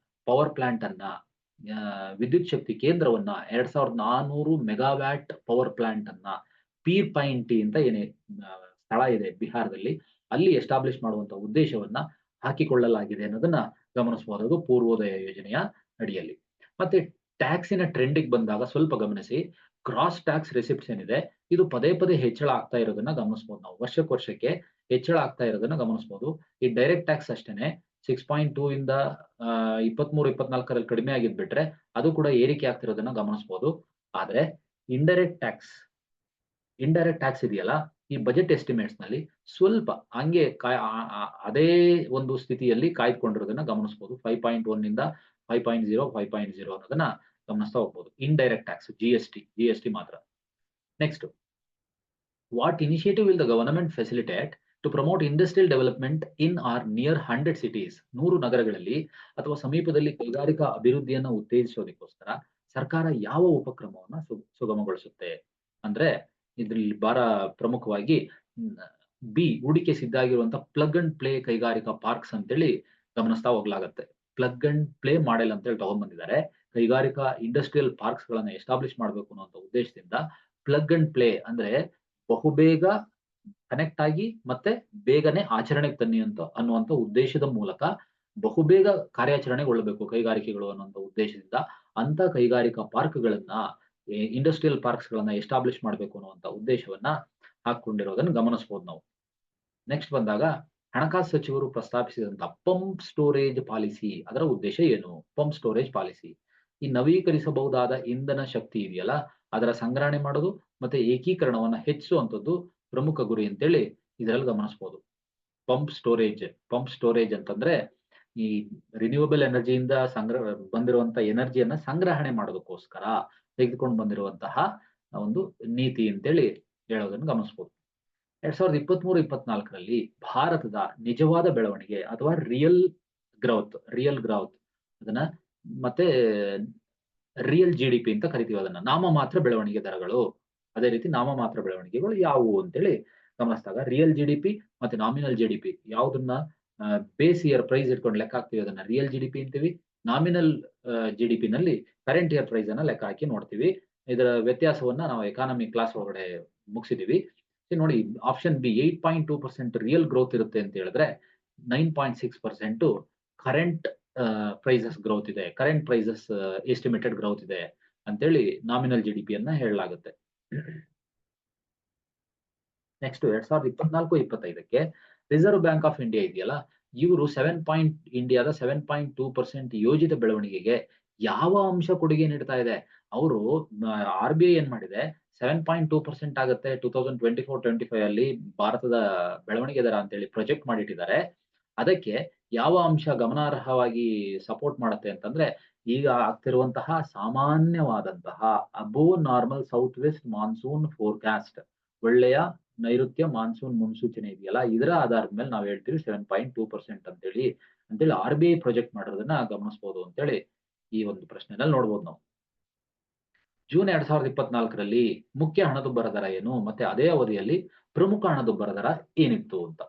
ಪ್ಲಾಂಟ್ ಅನ್ನ ವಿದ್ಯುತ್ ಶಕ್ತಿ ಕೇಂದ್ರವನ್ನ 2,400 ಮೆಗಾವ್ಯಾಟ್ ಪವರ್ ಪ್ಲಾಂಟ್ ಅನ್ನ ಪೀರ್ ಪೈಂಟಿ ಅಂತ ಸ್ಥಳ ಇದೆ ಬಿಹಾರದಲ್ಲಿ, ಅಲ್ಲಿ ಎಸ್ಟಾಬ್ಲಿಷ್ ಮಾಡುವಂತ ಉದ್ದೇಶವನ್ನ ಹಾಕಿಕೊಳ್ಳಲಾಗಿದೆ ಅನ್ನೋದನ್ನ ಗಮನಿಸಬಹುದು ಪೂರ್ವೋದಯ ಯೋಜನೆಯ ಅಡಿಯಲ್ಲಿ. ಮತ್ತೆ ಟ್ಯಾಕ್ಸಿನ ಟ್ರೆಂಡಿಗೆ ಬಂದಾಗ ಸ್ವಲ್ಪ ಗಮನಿಸಿ. ಗ್ರಾಸ್ ಟ್ಯಾಕ್ಸ್ ರಿಸಿಪ್ಟ್ಸ್ ಏನಿದೆ, ಇದು ಪದೇ ಪದೇ ಹೆಚ್ಚಳ ಆಗ್ತಾ ಇರೋದನ್ನ ಗಮನಿಸಬಹುದು. ನಾವು ವರ್ಷಕ್ಕೆ ಹೆಚ್ಚಳ ಆಗ್ತಾ ಇರೋದನ್ನ ಗಮನಿಸಬಹುದು. ಈ ಡೈರೆಕ್ಟ್ ಟ್ಯಾಕ್ಸ್ ಅಷ್ಟೇನೆ 6.2 ಇಂದ 23-24ರಲ್ಲಿ ಕಡಿಮೆ ಆಗಿದ್ ಬಿಟ್ರೆ, ಅದು ಕೂಡ ಏರಿಕೆ ಆಗ್ತಿರೋದನ್ನ ಗಮನಿಸಬಹುದು. ಆದ್ರೆ ಇಂಡೈರೆಕ್ಟ್ ಟ್ಯಾಕ್ಸ್ ಇದೆಯಲ್ಲ, ಈ ಬಜೆಟ್ ಎಸ್ಟಿಮೇಟ್ಸ್ ನಲ್ಲಿ ಸ್ವಲ್ಪ ಹಂಗೆ ಅದೇ ಒಂದು ಸ್ಥಿತಿಯಲ್ಲಿ ಕಾಯ್ದುಕೊಂಡಿರೋದನ್ನ ಗಮನಿಸಬಹುದು. 5.1 ಇಂದ 5.0 ಅನ್ನೋದನ್ನ ಗಮನಿಸ್ತಾ ಹೋಗ್ಬೋದು. ಇಂಡೈರೆಕ್ಟ್ ಟ್ಯಾಕ್ಸ್ ಜಿಎಸ್ಟಿ ಮಾತ್ರ. Next, what initiative will the government facilitate to promote industrial development in or near 100 cities? 100 ನಗರಗಳಲ್ಲಿ ಅಥವಾ ಸಮೀಪದಲ್ಲಿ ಕೈಗಾರಿಕಾ ಅಭಿವೃದ್ಧಿಯನ್ನು ಉತ್ತೇಜಿಸೋದಕ್ಕೋಸ್ಕರ ಸರ್ಕಾರ ಯಾವ ಉಪಕ್ರಮವನ್ನ ಸುಗಮಗೊಳಿಸುತ್ತೆ? ಅಂದ್ರೆ ಇದ್ರಲ್ಲಿ ಪ್ರಮುಖವಾಗಿ ಬಿ ಹೂಡಿಕೆ ಸಿದ್ಧ ಆಗಿರುವಂತಹ ಪ್ಲಗ್ ಅಂಡ್ ಪ್ಲೇ ಕೈಗಾರಿಕಾ ಪಾರ್ಕ್ಸ್ ಅಂತೇಳಿ ಗಮನಿಸ್ತಾ ಹೋಗ್ಲಾಗತ್ತೆ. ಪ್ಲಗ್ ಅಂಡ್ ಪ್ಲೇ ಮಾಡೆಲ್ ಅಂತೇಳಿ ತಗೊಂಡ್ಬಂದಿದ್ದಾರೆ. ಕೈಗಾರಿಕಾ ಇಂಡಸ್ಟ್ರಿಯಲ್ ಪಾರ್ಕ್ಸ್ ಗಳನ್ನ ಎಸ್ಟಾಬ್ಲಿಷ್ ಮಾಡಬೇಕು ಅನ್ನುವಂಥ ಉದ್ದೇಶದಿಂದ ಪ್ಲಗ್ ಅಂಡ್ ಪ್ಲೇ ಅಂದ್ರೆ ಬಹುಬೇಗ ಕನೆಕ್ಟ್ ಆಗಿ ಮತ್ತೆ ಬೇಗನೆ ಆಚರಣೆಗೆ ತನ್ನಿ ಅಂತ ಅನ್ನುವಂಥ ಉದ್ದೇಶದ ಮೂಲಕ ಬಹುಬೇಗ ಕಾರ್ಯಾಚರಣೆಗೊಳ್ಳಬೇಕು ಕೈಗಾರಿಕೆಗಳು ಅನ್ನುವಂಥ ಉದ್ದೇಶದಿಂದ ಅಂತ ಕೈಗಾರಿಕಾ ಪಾರ್ಕ್ಗಳನ್ನ ಇಂಡಸ್ಟ್ರಿಯಲ್ ಪಾರ್ಕ್ಸ್ ಗಳನ್ನ ಎಸ್ಟಾಬ್ಲಿಷ್ ಮಾಡಬೇಕು ಅನ್ನುವಂಥ ಉದ್ದೇಶವನ್ನ ಹಾಕೊಂಡಿರೋದನ್ನ ಗಮನಿಸಬಹುದು ನಾವು. ನೆಕ್ಸ್ಟ್ ಬಂದಾಗ ಹಣಕಾಸು ಸಚಿವರು ಪ್ರಸ್ತಾಪಿಸಿದಂತ ಪಂಪ್ ಸ್ಟೋರೇಜ್ ಪಾಲಿಸಿ ಅದರ ಉದ್ದೇಶ ಏನು? ಪಂಪ್ ಸ್ಟೋರೇಜ್ ಪಾಲಿಸಿ ಈ ನವೀಕರಿಸಬಹುದಾದ ಇಂಧನ ಶಕ್ತಿ ಇದೆಯಲ್ಲ ಅದರ ಸಂಗ್ರಹಣೆ ಮಾಡೋದು ಮತ್ತೆ ಏಕೀಕರಣವನ್ನ ಹೆಚ್ಚಿಸುವಂತದ್ದು ಪ್ರಮುಖ ಗುರಿ ಅಂತೇಳಿ ಇದರಲ್ಲಿ ಗಮನಿಸಬಹುದು. ಪಂಪ್ ಸ್ಟೋರೇಜ್ ಅಂತಂದ್ರೆ ಈ ರಿನ್ಯೂವಬಲ್ ಎನರ್ಜಿಯಿಂದ ಬಂದಿರುವಂತ ಎನರ್ಜಿಯನ್ನ ಸಂಗ್ರಹಣೆ ಮಾಡೋದಕ್ಕೋಸ್ಕರ ತೆಗೆದುಕೊಂಡು ಬಂದಿರುವಂತಹ ಒಂದು ನೀತಿ ಅಂತೇಳಿ ಹೇಳೋದನ್ನು ಗಮನಿಸಬಹುದು. 2023-24ರಲ್ಲಿ ಭಾರತದ ನಿಜವಾದ ಬೆಳವಣಿಗೆ ಅಥವಾ ರಿಯಲ್ ಗ್ರೌತ್ ಅದನ್ನ ಮತ್ತೆ ರಿಯಲ್ GDP ಅಂತ ಕರಿತೀವಿ ಅದನ್ನ. ನಾಮಮಾತ್ರ ಬೆಳವಣಿಗೆ ದರಗಳು, ಅದೇ ರೀತಿ ನಾಮಮಾತ್ರ ಬೆಳವಣಿಗೆಗಳು ಯಾವುವು ಅಂತೇಳಿ ಗಮನಿಸಿದಾಗ ರಿಯಲ್ GDP ಮತ್ತೆ ನಾಮಿನಲ್ GDP ಯಾವುದನ್ನ ಬೇಸ್ ಇಯರ್ ಪ್ರೈಸ್ ಇಟ್ಕೊಂಡು ಲೆಕ್ಕ ಹಾಕ್ತೀವಿ ಅದನ್ನ ರಿಯಲ್ GDP ಅಂತೀವಿ. ನಾಮಿನಲ್ GDP ನಲ್ಲಿ ಕರೆಂಟ್ ಇಯರ್ ಪ್ರೈಸ್ ಅನ್ನ ಲೆಕ್ಕ ಹಾಕಿ ನೋಡ್ತೀವಿ. ಇದರ ವ್ಯತ್ಯಾಸವನ್ನ ನಾವು ಎಕಾನಮಿ ಕ್ಲಾಸ್ ಒಳಗಡೆ ಮುಗಿಸಿದೀವಿ. ನೋಡಿ ಆಪ್ಷನ್ ಬಿ 8.2% ರಿಯಲ್ ಗ್ರೋತ್ ಇರುತ್ತೆ ಅಂತ ಹೇಳಿದ್ರೆ 9.6% ಕರೆಂಟ್ ಪ್ರೈಸಸ್ ಗ್ರೋತ್ ಇದೆ, ಕರೆಂಟ್ ಪ್ರೈಸಸ್ ಎಸ್ಟಿಮೇಟೆಡ್ ಗ್ರೋತ್ ಇದೆ ಅಂತೇಳಿ ನಾಮಿನಲ್ GDP ಅನ್ನ ಹೇಳಲಾಗುತ್ತೆ. ನೆಕ್ಸ್ಟ್ 2024-25ಕ್ಕೆ ರಿಸರ್ವ್ ಬ್ಯಾಂಕ್ ಆಫ್ ಇಂಡಿಯಾ ಇದೆಯಲ್ಲ ಇವರು ಇಂಡಿಯಾದ 7.2% ಯೋಜಿತ ಬೆಳವಣಿಗೆಗೆ ಯಾವ ಅಂಶ ಕೊಡುಗೆ ನೀಡ್ತಾ ಇದೆ? ಅವರು RBI ಏನ್ ಮಾಡಿದೆ 7.2% ಆಗುತ್ತೆ 2024-25 ಅಲ್ಲಿ ಭಾರತದ ಬೆಳವಣಿಗೆ ದರ ಅಂತೇಳಿ ಪ್ರೊಜೆಕ್ಟ್ ಮಾಡಿಟ್ಟಿದ್ದಾರೆ. ಅದಕ್ಕೆ ಯಾವ ಅಂಶ ಗಮನಾರ್ಹವಾಗಿ ಸಪೋರ್ಟ್ ಮಾಡುತ್ತೆ ಅಂತಂದ್ರೆ ಈಗ ಆಗ್ತಿರುವಂತಹ ಸಾಮಾನ್ಯವಾದಂತಹ above normal south west monsoon forecast, ಒಳ್ಳೆಯ ನೈಋತ್ಯ ಮಾನ್ಸೂನ್ ಮುನ್ಸೂಚನೆ ಇದೆಯಲ್ಲ ಇದರ ಆಧಾರದ ಮೇಲೆ ನಾವು ಹೇಳ್ತೀವಿ 7.2% ಅಂತೇಳಿ RBI ಪ್ರೊಜೆಕ್ಟ್ ಮಾಡಿರೋದನ್ನ ಗಮನಿಸಬಹುದು ಅಂತೇಳಿ ಈ ಒಂದು ಪ್ರಶ್ನೆನಲ್ಲಿ ನೋಡ್ಬೋದು ನಾವು. ಜೂನ್ 2024ರಲ್ಲಿ ಮುಖ್ಯ ಹಣದುಬ್ಬರ ದರ ಏನು ಮತ್ತೆ ಅದೇ ಅವಧಿಯಲ್ಲಿ ಪ್ರಮುಖ ಹಣದುಬ್ಬರ ದರ ಏನಿತ್ತು ಅಂತ.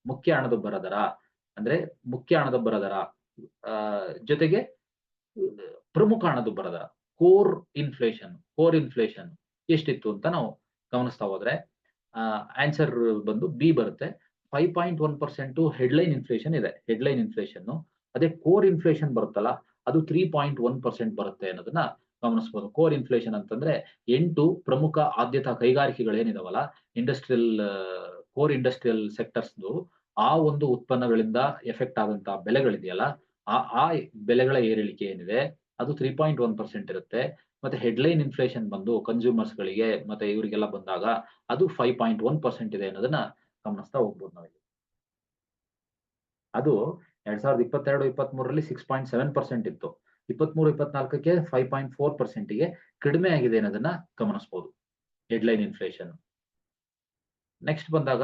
ಮುಖ್ಯ ಹಣದುಬ್ಬರ ದರ ಜೊತೆಗೆ ಪ್ರಮುಖ ಹಣದುಬ್ಬರ ದರ ಕೋರ್ ಇನ್ಫ್ಲೇಷನ್ ಎಷ್ಟಿತ್ತು ಅಂತ ನಾವು ಗಮನಿಸ್ತಾ ಹೋದ್ರೆ ಆನ್ಸರ್ ಬಂದು ಬಿ ಬರುತ್ತೆ. 5.1% ಹೆಡ್ಲೈನ್ ಇನ್ಫ್ಲೇಷನ್ ಇದೆ. ಹೆಡ್ಲೈನ್ ಇನ್ಫ್ಲೇಷನ್ ಅದೇ ಕೋರ್ ಇನ್ಫ್ಲೇಷನ್ ಬರುತ್ತಲ್ಲ ಅದು 3.1% ಬರುತ್ತೆ ಅನ್ನೋದನ್ನ ಗಮನಿಸಬಹುದು. ಕೋರ್ ಇನ್ಫ್ಲೇಷನ್ ಅಂತಂದ್ರೆ 8 ಪ್ರಮುಖ ಆದ್ಯತಾ ಕೈಗಾರಿಕೆಗಳು ಏನಿದಾವಲ್ಲ ಕೋರ್ ಇಂಡಸ್ಟ್ರಿಯಲ್ ಸೆಕ್ಟರ್ಸ್ ಆ ಒಂದು ಉತ್ಪನ್ನಗಳಿಂದ ಎಫೆಕ್ಟ್ ಆದಂತಹ ಬೆಲೆಗಳಿದೆಯಲ್ಲ ಆ ಬೆಲೆಗಳ ಏರಿಳಿಕೆ ಏನಿದೆ ಅದು 3.1% ಇರುತ್ತೆ. ಮತ್ತೆ ಹೆಡ್ಲೈನ್ ಇನ್ಫ್ಲೇಷನ್ ಬಂದು ಕನ್ಸ್ಯೂಮರ್ಸ್ ಗಳಿಗೆ ಮತ್ತೆ ಇವರಿಗೆಲ್ಲ ಬಂದಾಗ ಅದು 5.1% ಇದೆ ಅನ್ನೋದನ್ನ ಗಮನಿಸ್ತಾ ಹೋಗ್ಬೋದು ನಾವಿಲ್ಲಿ. ಅದು 2022-23ರಲ್ಲಿ 6.7% ಇತ್ತು. 23-24ಕ್ಕೆ 5.4%ಗೆ ಕಡಿಮೆ ಆಗಿದೆ ಅನ್ನೋದನ್ನ ಗಮನಿಸಬಹುದು ಹೆಡ್ಲೈನ್ ಇನ್ಫ್ಲೇಷನ್. ನೆಕ್ಸ್ಟ್ ಬಂದಾಗ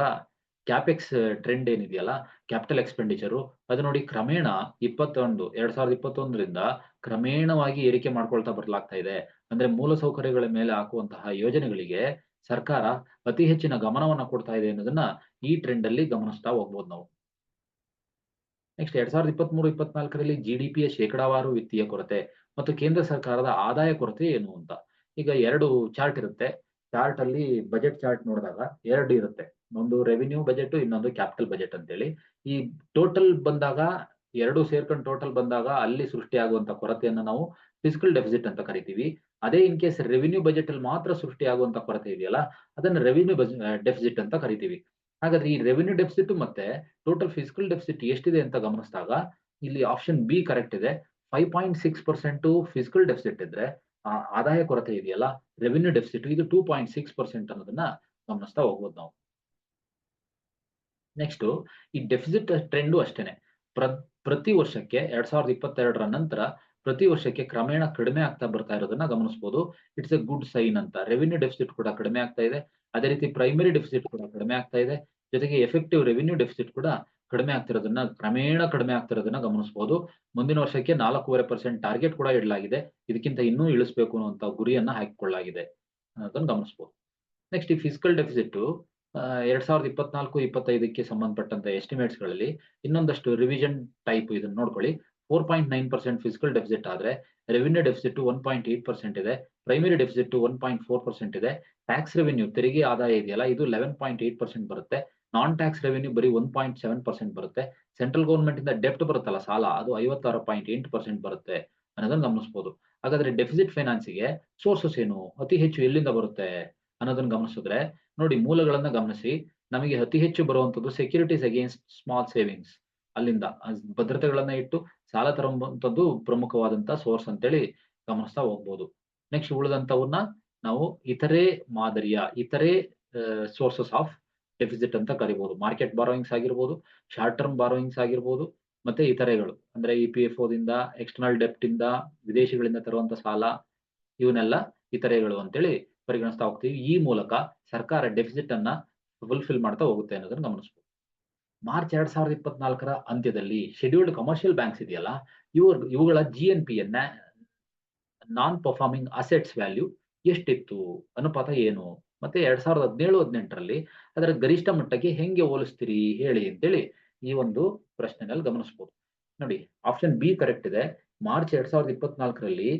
ಕ್ಯಾಪೆಕ್ಸ್ ಟ್ರೆಂಡ್ ಏನಿದೆಯಲ್ಲ ಕ್ಯಾಪಿಟಲ್ ಎಕ್ಸ್ಪೆಂಡಿಚರ್ ಅದು ನೋಡಿ ಕ್ರಮೇಣ 2021ರಿಂದ ಕ್ರಮೇಣವಾಗಿ ಏರಿಕೆ ಮಾಡ್ಕೊಳ್ತಾ ಬರಲಾಗ್ತಾ ಇದೆ. ಅಂದ್ರೆ ಮೂಲಸೌಕರ್ಯಗಳ ಮೇಲೆ ಹಾಕುವಂತಹ ಯೋಜನೆಗಳಿಗೆ ಸರ್ಕಾರ ಅತಿ ಹೆಚ್ಚಿನ ಗಮನವನ್ನ ಕೊಡ್ತಾ ಇದೆ ಅನ್ನೋದನ್ನ ಈ ಟ್ರೆಂಡ್ ಅಲ್ಲಿ ಗಮನಿಸ್ತಾ ಹೋಗ್ಬೋದು ನಾವು. ನೆಕ್ಸ್ಟ್ 2023-24ರಲ್ಲಿ GDPಯ ಶೇಕಡಾವಾರು ವಿತ್ತೀಯ ಕೊರತೆ ಮತ್ತು ಕೇಂದ್ರ ಸರ್ಕಾರದ ಆದಾಯ ಕೊರತೆ ಏನು ಅಂತ. ಈಗ 2 ಚಾರ್ಟ್ ಇರುತ್ತೆ. ಚಾರ್ಟ್ ಅಲ್ಲಿ ಬಜೆಟ್ ಚಾರ್ಟ್ ನೋಡಿದಾಗ 2 ಇರುತ್ತೆ, ಒಂದು ರೆವಿನ್ಯೂ ಬಜೆಟ್ ಇನ್ನೊಂದು ಕ್ಯಾಪಿಟಲ್ ಬಜೆಟ್ ಅಂತೇಳಿ. ಈ ಟೋಟಲ್ ಬಂದಾಗ 2 ಸೇರ್ಕೊಂಡು ಟೋಟಲ್ ಬಂದಾಗ ಅಲ್ಲಿ ಸೃಷ್ಟಿಯಾಗುವಂತ ಕೊರತೆಯನ್ನ ನಾವು ಫಿಸ್ಕಲ್ ಡೆಫಿಸಿಟ್ ಅಂತ ಕರಿತೀವಿ. ಅದೇ ಇನ್ ಕೇಸ್ ರೆವಿನ್ಯೂ ಬಜೆಟ್ ಅಲ್ಲಿ ಮಾತ್ರ ಸೃಷ್ಟಿಯಾಗುವಂತ ಕೊರತೆ ಇದೆಯಲ್ಲ ಅದನ್ನ ರೆವಿನ್ಯೂ ಡೆಫಿಸಿಟ್ ಅಂತ ಕರಿತೀವಿ. ಹಾಗಾದ್ರೆ ಈ ರೆವಿನ್ಯೂ ಡೆಫಿಸಿಟ್ ಮತ್ತೆ ಟೋಟಲ್ ಫಿಸ್ಕಲ್ ಡೆಫಿಸಿಟ್ ಎಷ್ಟಿದೆ ಅಂತ ಗಮನಿಸಿದಾಗ ಇಲ್ಲಿ ಆಪ್ಷನ್ ಬಿ ಕರೆಕ್ಟ್ ಇದೆ. 5.6% ಫಿಸ್ಕಲ್ ಡೆಫಿಸಿಟ್ ಇದ್ರೆ ಆದಾಯ ಕೊರತೆ ಇದೆಯಲ್ಲ ರೆವಿನ್ಯೂ ಡೆಫಿಸಿಟ್ ಇದು 2.6% ಅನ್ನೋದನ್ನ ಗಮನಿಸ್ತಾ ಹೋಗ್ಬೋದು ನಾವು. ನೆಕ್ಸ್ಟ್ ಈ ಡೆಫಿಸಿಟ್ ಟ್ರೆಂಡು ಅಷ್ಟೇನೆ ಪ್ರತಿ ವರ್ಷಕ್ಕೆ 2022ರ ನಂತರ ಪ್ರತಿ ವರ್ಷಕ್ಕೆ ಕ್ರಮೇಣ ಕಡಿಮೆ ಆಗ್ತಾ ಬರ್ತಾ ಇರೋದನ್ನ ಗಮನಿಸಬಹುದು. ಇಟ್ಸ್ ಎ ಗುಡ್ ಸೈನ್ ಅಂತ. ರೆವಿನ್ಯೂ ಡೆಫಿಸಿಟ್ ಕೂಡ ಕಡಿಮೆ ಆಗ್ತಾ ಇದೆ, ಅದೇ ರೀತಿ ಪ್ರೈಮರಿ ಡೆಫಿಸಿಟ್ ಕೂಡ ಕಡಿಮೆ ಆಗ್ತಾ ಇದೆ, ಜೊತೆಗೆ ಎಫೆಕ್ಟಿವ್ ರೆವಿನ್ಯೂ ಡೆಫಿಸಿಟ್ ಕೂಡ ಕ್ರಮೇಣ ಕಡಿಮೆ ಆಗ್ತಿರೋದನ್ನ ಗಮನಿಸಬಹುದು. ಮುಂದಿನ ವರ್ಷಕ್ಕೆ 4.5% ಟಾರ್ಗೆಟ್ ಕೂಡ ಇಡಲಾಗಿದೆ. ಇದಕ್ಕಿಂತ ಇನ್ನೂ ಇಳಿಸಬೇಕು ಅನ್ನುವಂತ ಗುರಿಯನ್ನ ಹಾಕಿಕೊಳ್ಳಲಾಗಿದೆ ಅನ್ನೋದನ್ನ ಗಮನಿಸಬಹುದು. ನೆಕ್ಸ್ಟ್ ಈ ಫಿಸ್ಕಲ್ ಡೆಫಿಸಿಟ್ 2024-25ಕ್ಕೆ ಸಂಬಂಧಪಟ್ಟಂತೆ ಎಸ್ಟಿಮೇಟ್ಸ್‌ಗಳಲ್ಲಿ ಇನ್ನೊಂದಷ್ಟು ರಿವಿಷನ್ ಟೈಪ್ ಇದನ್ನ ನೋಡ್ಕೊಳ್ಳಿ. 4.9% ಫಿಸ್ಕಲ್ ಡೆಫಿಸಿಟ್ ಆದ್ರೆ, ರೆವಿನ್ಯೂ ಡೆಫಿಸಿಟ್ 1.8% ಇದೆ. ಪ್ರೈಮರಿ ಡೆಫಿಸಿಟ್ 1.4% ಇದೆ. ಟ್ಯಾಕ್ಸ್ ರೆವಿನ್ಯೂ ತೆರಿಗೆ ಆದಾಯ ಇದೆಯಲ್ಲ, ಇದು 11.8% ಬರುತ್ತೆ. ನಾನ್ ಟ್ಯಾಕ್ಸ್ ರೆವಿನ್ಯೂ ಬರೀ 1.7% ಬರುತ್ತೆ. ಸೆಂಟ್ರಲ್ ಗವರ್ನ್ಮೆಂಟ್ ಇಂದ ಡೆಬ್ಟ್ ಬರುತ್ತಲ್ಲ ಸಾಲ, ಅದು 56.8% ಬರುತ್ತೆ ಅನ್ನೋದನ್ನ ಗಮನಿಸಬಹುದು. ಹಾಗಾದ್ರೆ ಡೆಫಿಸಿಟ್ ಫೈನಾನ್ಸ್‌ಗೆ ಸೋರ್ಸಸ್ ಏನು? ಅತಿ ಹೆಚ್ಚು ಎಲ್ಲಿಂದ ಬರುತ್ತೆ ಅನ್ನೋದನ್ನ ಗಮನಿಸಿದ್ರೆ, ನೋಡಿ ಮೂಲಗಳನ್ನ ಗಮನಿಸಿ. ನಮಗೆ ಅತಿ ಹೆಚ್ಚು ಬರುವಂತದ್ದು ಸೆಕ್ಯೂರಿಟೀಸ್ ಅಗೇನ್ಸ್ಟ್ ಸ್ಮಾಲ್ ಸೇವಿಂಗ್ಸ್, ಅಲ್ಲಿಂದ ಭದ್ರತೆಗಳನ್ನ ಇಟ್ಟು ಸಾಲ ತರುವಂತದ್ದು ಪ್ರಮುಖವಾದಂತಹ ಸೋರ್ಸ್ ಅಂತೇಳಿ ಗಮನಿಸ್ತಾ ಹೋಗ್ಬೋದು. ನೆಕ್ಸ್ಟ್ ಉಳಿದಂತವನ್ನ ನಾವು ಇತರೆ ಸೋರ್ಸಸ್ ಆಫ್ ಡೆಫಿಸಿಟ್ ಅಂತ ಕರಿಬಹುದು. ಮಾರ್ಕೆಟ್ ಬಾರೋಯಿಂಗ್ಸ್ ಆಗಿರ್ಬೋದು, ಶಾರ್ಟ್ ಟರ್ಮ್ ಬಾರೋಯಿಂಗ್ಸ್ ಆಗಿರ್ಬೋದು, ಮತ್ತೆ ಇತರೆಗಳು ಅಂದ್ರೆ ಇಪಿಎಫ್ಒ ದಿಂದ, ಎಕ್ಸ್ಟರ್ನಲ್ ಡೆಪ್ಟ್ ಇಂದ, ವಿದೇಶಗಳಿಂದ ತರುವಂತ ಸಾಲ, ಇವನ್ನೆಲ್ಲ ಇತರೆಗಳು ಅಂತೇಳಿ ಪರಿಗಣಿಸ್ತಾ ಹೋಗ್ತೀವಿ. ಈ ಮೂಲಕ ಸರ್ಕಾರ ಡೆಫಿಸಿಟ್ ಅನ್ನ ಫುಲ್ಫಿಲ್ ಮಾಡ್ತಾ ಹೋಗುತ್ತೆ ಅನ್ನೋದನ್ನ ಗಮನಿಸಬಹುದು. ಮಾರ್ಚ್ 2024ರ ಅಂತ್ಯದಲ್ಲಿ ಶೆಡ್ಯೂಲ್ಡ್ ಕಮರ್ಷಿಯಲ್ ಬ್ಯಾಂಕ್ಸ್ ಇದೆಯಲ್ಲ, ಇವುಗಳ ಜಿಎನ್ಪಿಯನ್ನ, ನಾನ್ ಪರ್ಫಾರ್ಮಿಂಗ್ ಅಸೆಟ್ಸ್ ವ್ಯಾಲ್ಯೂ ಎಷ್ಟಿತ್ತು? ಅನುಪಾತ ಏನು? ಮತ್ತೆ 2017-18ರಲ್ಲಿ ಅದರ ಗರಿಷ್ಠ ಮಟ್ಟಕ್ಕೆ ಹೆಂಗೆ ಹೋಲಿಸ್ತೀರಿ ಹೇಳಿ ಅಂತೇಳಿ ಈ ಒಂದು ಪ್ರಶ್ನೆನಲ್ಲಿ ಗಮನಿಸಬಹುದು. ನೋಡಿ, ಆಪ್ಷನ್ ಬಿ ಕರೆಕ್ಟ್ ಇದೆ. ಮಾರ್ಚ್ 2024ರಲ್ಲಿ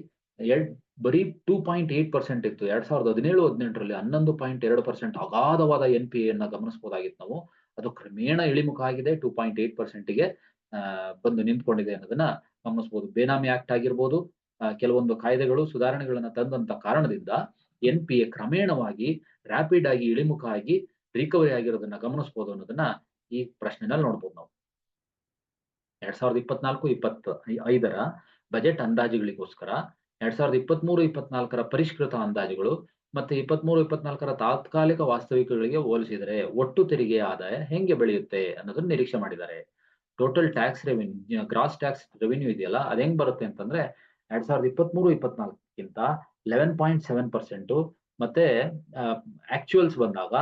ಬರೀ 2.8% ಇತ್ತು. 2017-18ರಲ್ಲಿ 11.2% ಅಗಾಧವಾದ ಎನ್‌ಪಿಎ ಅನ್ನ ಗಮನಿಸಬಹುದಾಗಿತ್ತು ನಾವು. ಅದು ಕ್ರಮೇಣ ಇಳಿಮುಖ ಆಗಿದೆ, 2.8%ಗೆ ಬಂದು ನಿಂತ್ಕೊಂಡಿದೆ ಅನ್ನೋದನ್ನ ಗಮನಿಸಬಹುದು. ಬೇನಾಮಿ ಆಕ್ಟ್ ಆಗಿರ್ಬೋದು, ಕೆಲವೊಂದು ಕಾಯ್ದೆಗಳು ಸುಧಾರಣೆಗಳನ್ನ ತಂದಂತ ಕಾರಣದಿಂದ ಎನ್‌ಪಿಎ ಕ್ರಮೇಣವಾಗಿ ರ್ಯಾಪಿಡ್ ಆಗಿ ಇಳಿಮುಖ ಆಗಿ ರಿಕವರಿ ಆಗಿರೋದನ್ನ ಗಮನಿಸಬಹುದು ಅನ್ನೋದನ್ನ ಈ ಪ್ರಶ್ನೆನಲ್ಲಿ ನೋಡಬಹುದು ನಾವು. 2024-25ರ ಬಜೆಟ್ ಅಂದಾಜುಗಳಿಗೋಸ್ಕರ 2023-24ರ ಪರಿಷ್ಕೃತ ಅಂದಾಜುಗಳು ಮತ್ತೆ 23-24ರ ತಾತ್ಕಾಲಿಕ ವಾಸ್ತವಿಕಗಳಿಗೆ ಹೋಲಿಸಿದರೆ ಒಟ್ಟು ತೆರಿಗೆ ಆದಾಯ ಹೆಂಗೆ ಬೆಳೆಯುತ್ತೆ ಅನ್ನೋದನ್ನ ನಿರೀಕ್ಷೆ ಮಾಡಿದ್ದಾರೆ. Total tax revenue, gross tax revenue ಇದೆಯಲ್ಲ, ಅದ್ ಹೆಂಗ್ ಬರುತ್ತೆ ಅಂತಂದ್ರೆ 2023-24ಗಿಂತ 11.7%, ಮತ್ತೆ ಆಕ್ಚುಯಲ್ಸ್ ಬಂದಾಗ,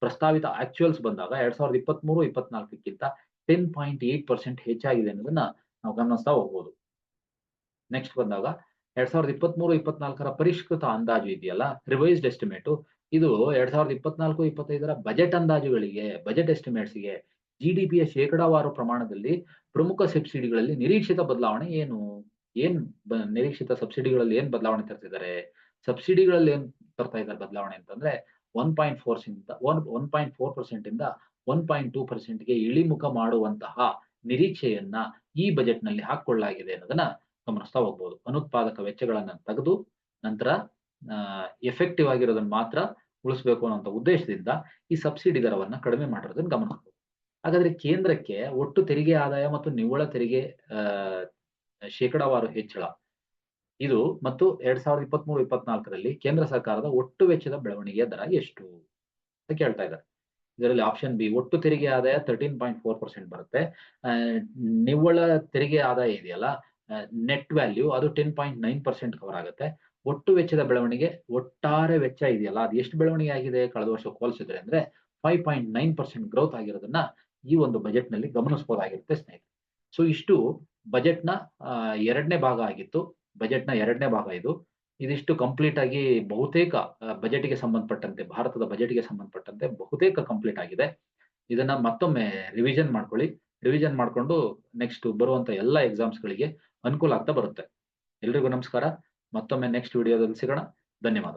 ಪ್ರಸ್ತಾವಿತ ಆಕ್ಚುಯಲ್ಸ್ ಬಂದಾಗ 2023-24ಗಿಂತ 10.8% ಹೆಚ್ಚಾಗಿದೆ ಅನ್ನೋದನ್ನ ನಾವು ಗಮನಿಸ್ತಾ ಹೋಗ್ಬೋದು. ನೆಕ್ಸ್ಟ್ ಬಂದಾಗ 2023-24ರ ಪರಿಷ್ಕೃತ ಅಂದಾಜು ಇದೆಯಲ್ಲ, ರಿವೈಸ್ಡ್ ಎಸ್ಟಿಮೇಟ್, ಇದು 2024-25ರ ಬಜೆಟ್ ಅಂದಾಜುಗಳಿಗೆ, ಬಜೆಟ್ ಎಸ್ಟಿಮೇಟ್ಸ್‌ಗೆ ಜಿಡಿಪಿಯ ಶೇಕಡಾವಾರು ಪ್ರಮಾಣದಲ್ಲಿ ಪ್ರಮುಖ ಸಬ್ಸಿಡಿಗಳಲ್ಲಿ ನಿರೀಕ್ಷಿತ ಬದಲಾವಣೆ ಏನು? ನಿರೀಕ್ಷಿತ ಸಬ್ಸಿಡಿಗಳಲ್ಲಿ ಏನ್ ಬದಲಾವಣೆ ತರ್ತಿದ್ದಾರೆ? ಸಬ್ಸಿಡಿಗಳಲ್ಲಿ ಏನ್ ತರ್ತಾ ಇದ್ದಾರೆ ಬದಲಾವಣೆ ಅಂತಂದ್ರೆ 1.4% ಇಂದ 1.2%ಗೆ ಇಳಿಮುಖ ಮಾಡುವಂತಹ ನಿರೀಕ್ಷೆಯನ್ನ ಈ ಬಜೆಟ್ ನಲ್ಲಿ ಹಾಕೊಳ್ಳಲಾಗಿದೆ ಅನ್ನೋದನ್ನ ಗಮನಿಸ್ತಾ ಹೋಗ್ಬೋದು. ಅನುತ್ಪಾದಕ ವೆಚ್ಚಗಳನ್ನ ತೆಗೆದು ನಂತರ ಎಫೆಕ್ಟಿವ್ ಆಗಿರೋದನ್ನ ಮಾತ್ರ ಉಳಿಸಬೇಕು ಅನ್ನೋ ಉದ್ದೇಶದಿಂದ ಈ ಸಬ್ಸಿಡಿ ದರವನ್ನ ಕಡಿಮೆ ಮಾಡಿರೋದನ್ನ ಗಮನಿಸಬಹುದು. ಹಾಗಾದ್ರೆ ಕೇಂದ್ರಕ್ಕೆ ಒಟ್ಟು ತೆರಿಗೆ ಆದಾಯ ಮತ್ತು ನಿವ್ವಳ ತೆರಿಗೆ ಶೇಕಡಾವಾರು ಹೆಚ್ಚಳ ಇದು ಮತ್ತು 2023-24ರಲ್ಲಿ ಕೇಂದ್ರ ಸರ್ಕಾರದ ಒಟ್ಟು ವೆಚ್ಚದ ಬೆಳವಣಿಗೆಯ ದರ ಎಷ್ಟು ಅಂತ ಕೇಳ್ತಾ ಇದ್ದಾರೆ. ಇದರಲ್ಲಿ ಆಪ್ಷನ್ ಬಿ ಒಟ್ಟು ತೆರಿಗೆ ಆದಾಯ 13.4% ಬರುತ್ತೆ. ನಿವ್ವಳ ತೆರಿಗೆ ಆದಾಯ ಇದೆಯಲ್ಲ, ನೆಟ್ ವ್ಯಾಲ್ಯೂ, ಅದು 10.9% ಕವರ್ ಆಗುತ್ತೆ. ಒಟ್ಟು ವೆಚ್ಚದ ಬೆಳವಣಿಗೆ, ಒಟ್ಟಾರೆ ವೆಚ್ಚ ಇದೆಯಲ್ಲ, ಅದು ಎಷ್ಟು ಬೆಳವಣಿಗೆ ಆಗಿದೆ ಕಳೆದ ವರ್ಷ ಹೋಲಿಸಿದ್ರೆ ಅಂದ್ರೆ 5.9% ಗ್ರೋತ್ ಆಗಿರೋದನ್ನ ಈ ಒಂದು ಬಜೆಟ್ ನಲ್ಲಿ ಗಮನಿಸಬಹುದಾಗಿರುತ್ತೆ ಸ್ನೇಹಿತರೆ. ಸೊ ಇಷ್ಟು ಬಜೆಟ್ನ ಎರಡನೇ ಭಾಗ ಆಗಿತ್ತು. ಬಜೆಟ್ನ ಎರಡನೇ ಭಾಗ ಇದು. ಇದಿಷ್ಟು ಕಂಪ್ಲೀಟ್ ಆಗಿ ಬಹುತೇಕ ಬಜೆಟ್‌ಗೆ ಸಂಬಂಧಪಟ್ಟಂತೆ, ಭಾರತದ ಬಜೆಟ್‌ಗೆ ಸಂಬಂಧಪಟ್ಟಂತೆ ಬಹುತೇಕ ಕಂಪ್ಲೀಟ್ ಆಗಿದೆ. ಇದನ್ನ ಮತ್ತೊಮ್ಮೆ ರಿವಿಷನ್ ಮಾಡ್ಕೊಳ್ಳಿ. ರಿವಿಷನ್ ಮಾಡ್ಕೊಂಡು ನೆಕ್ಸ್ಟ್ ಬರುವಂತ ಎಲ್ಲಾ ಎಕ್ಸಾಮ್ಸ್‌ಗಳಿಗೆ ಅನುಕೂಲ ಆಗ್ತಾ ಬರುತ್ತೆ. ಎಲ್ರಿಗೂ ನಮಸ್ಕಾರ. ಮತ್ತೊಮ್ಮೆ ನೆಕ್ಸ್ಟ್ ವಿಡಿಯೋದಲ್ಲಿ ಸಿಗೋಣ. ಧನ್ಯವಾದ.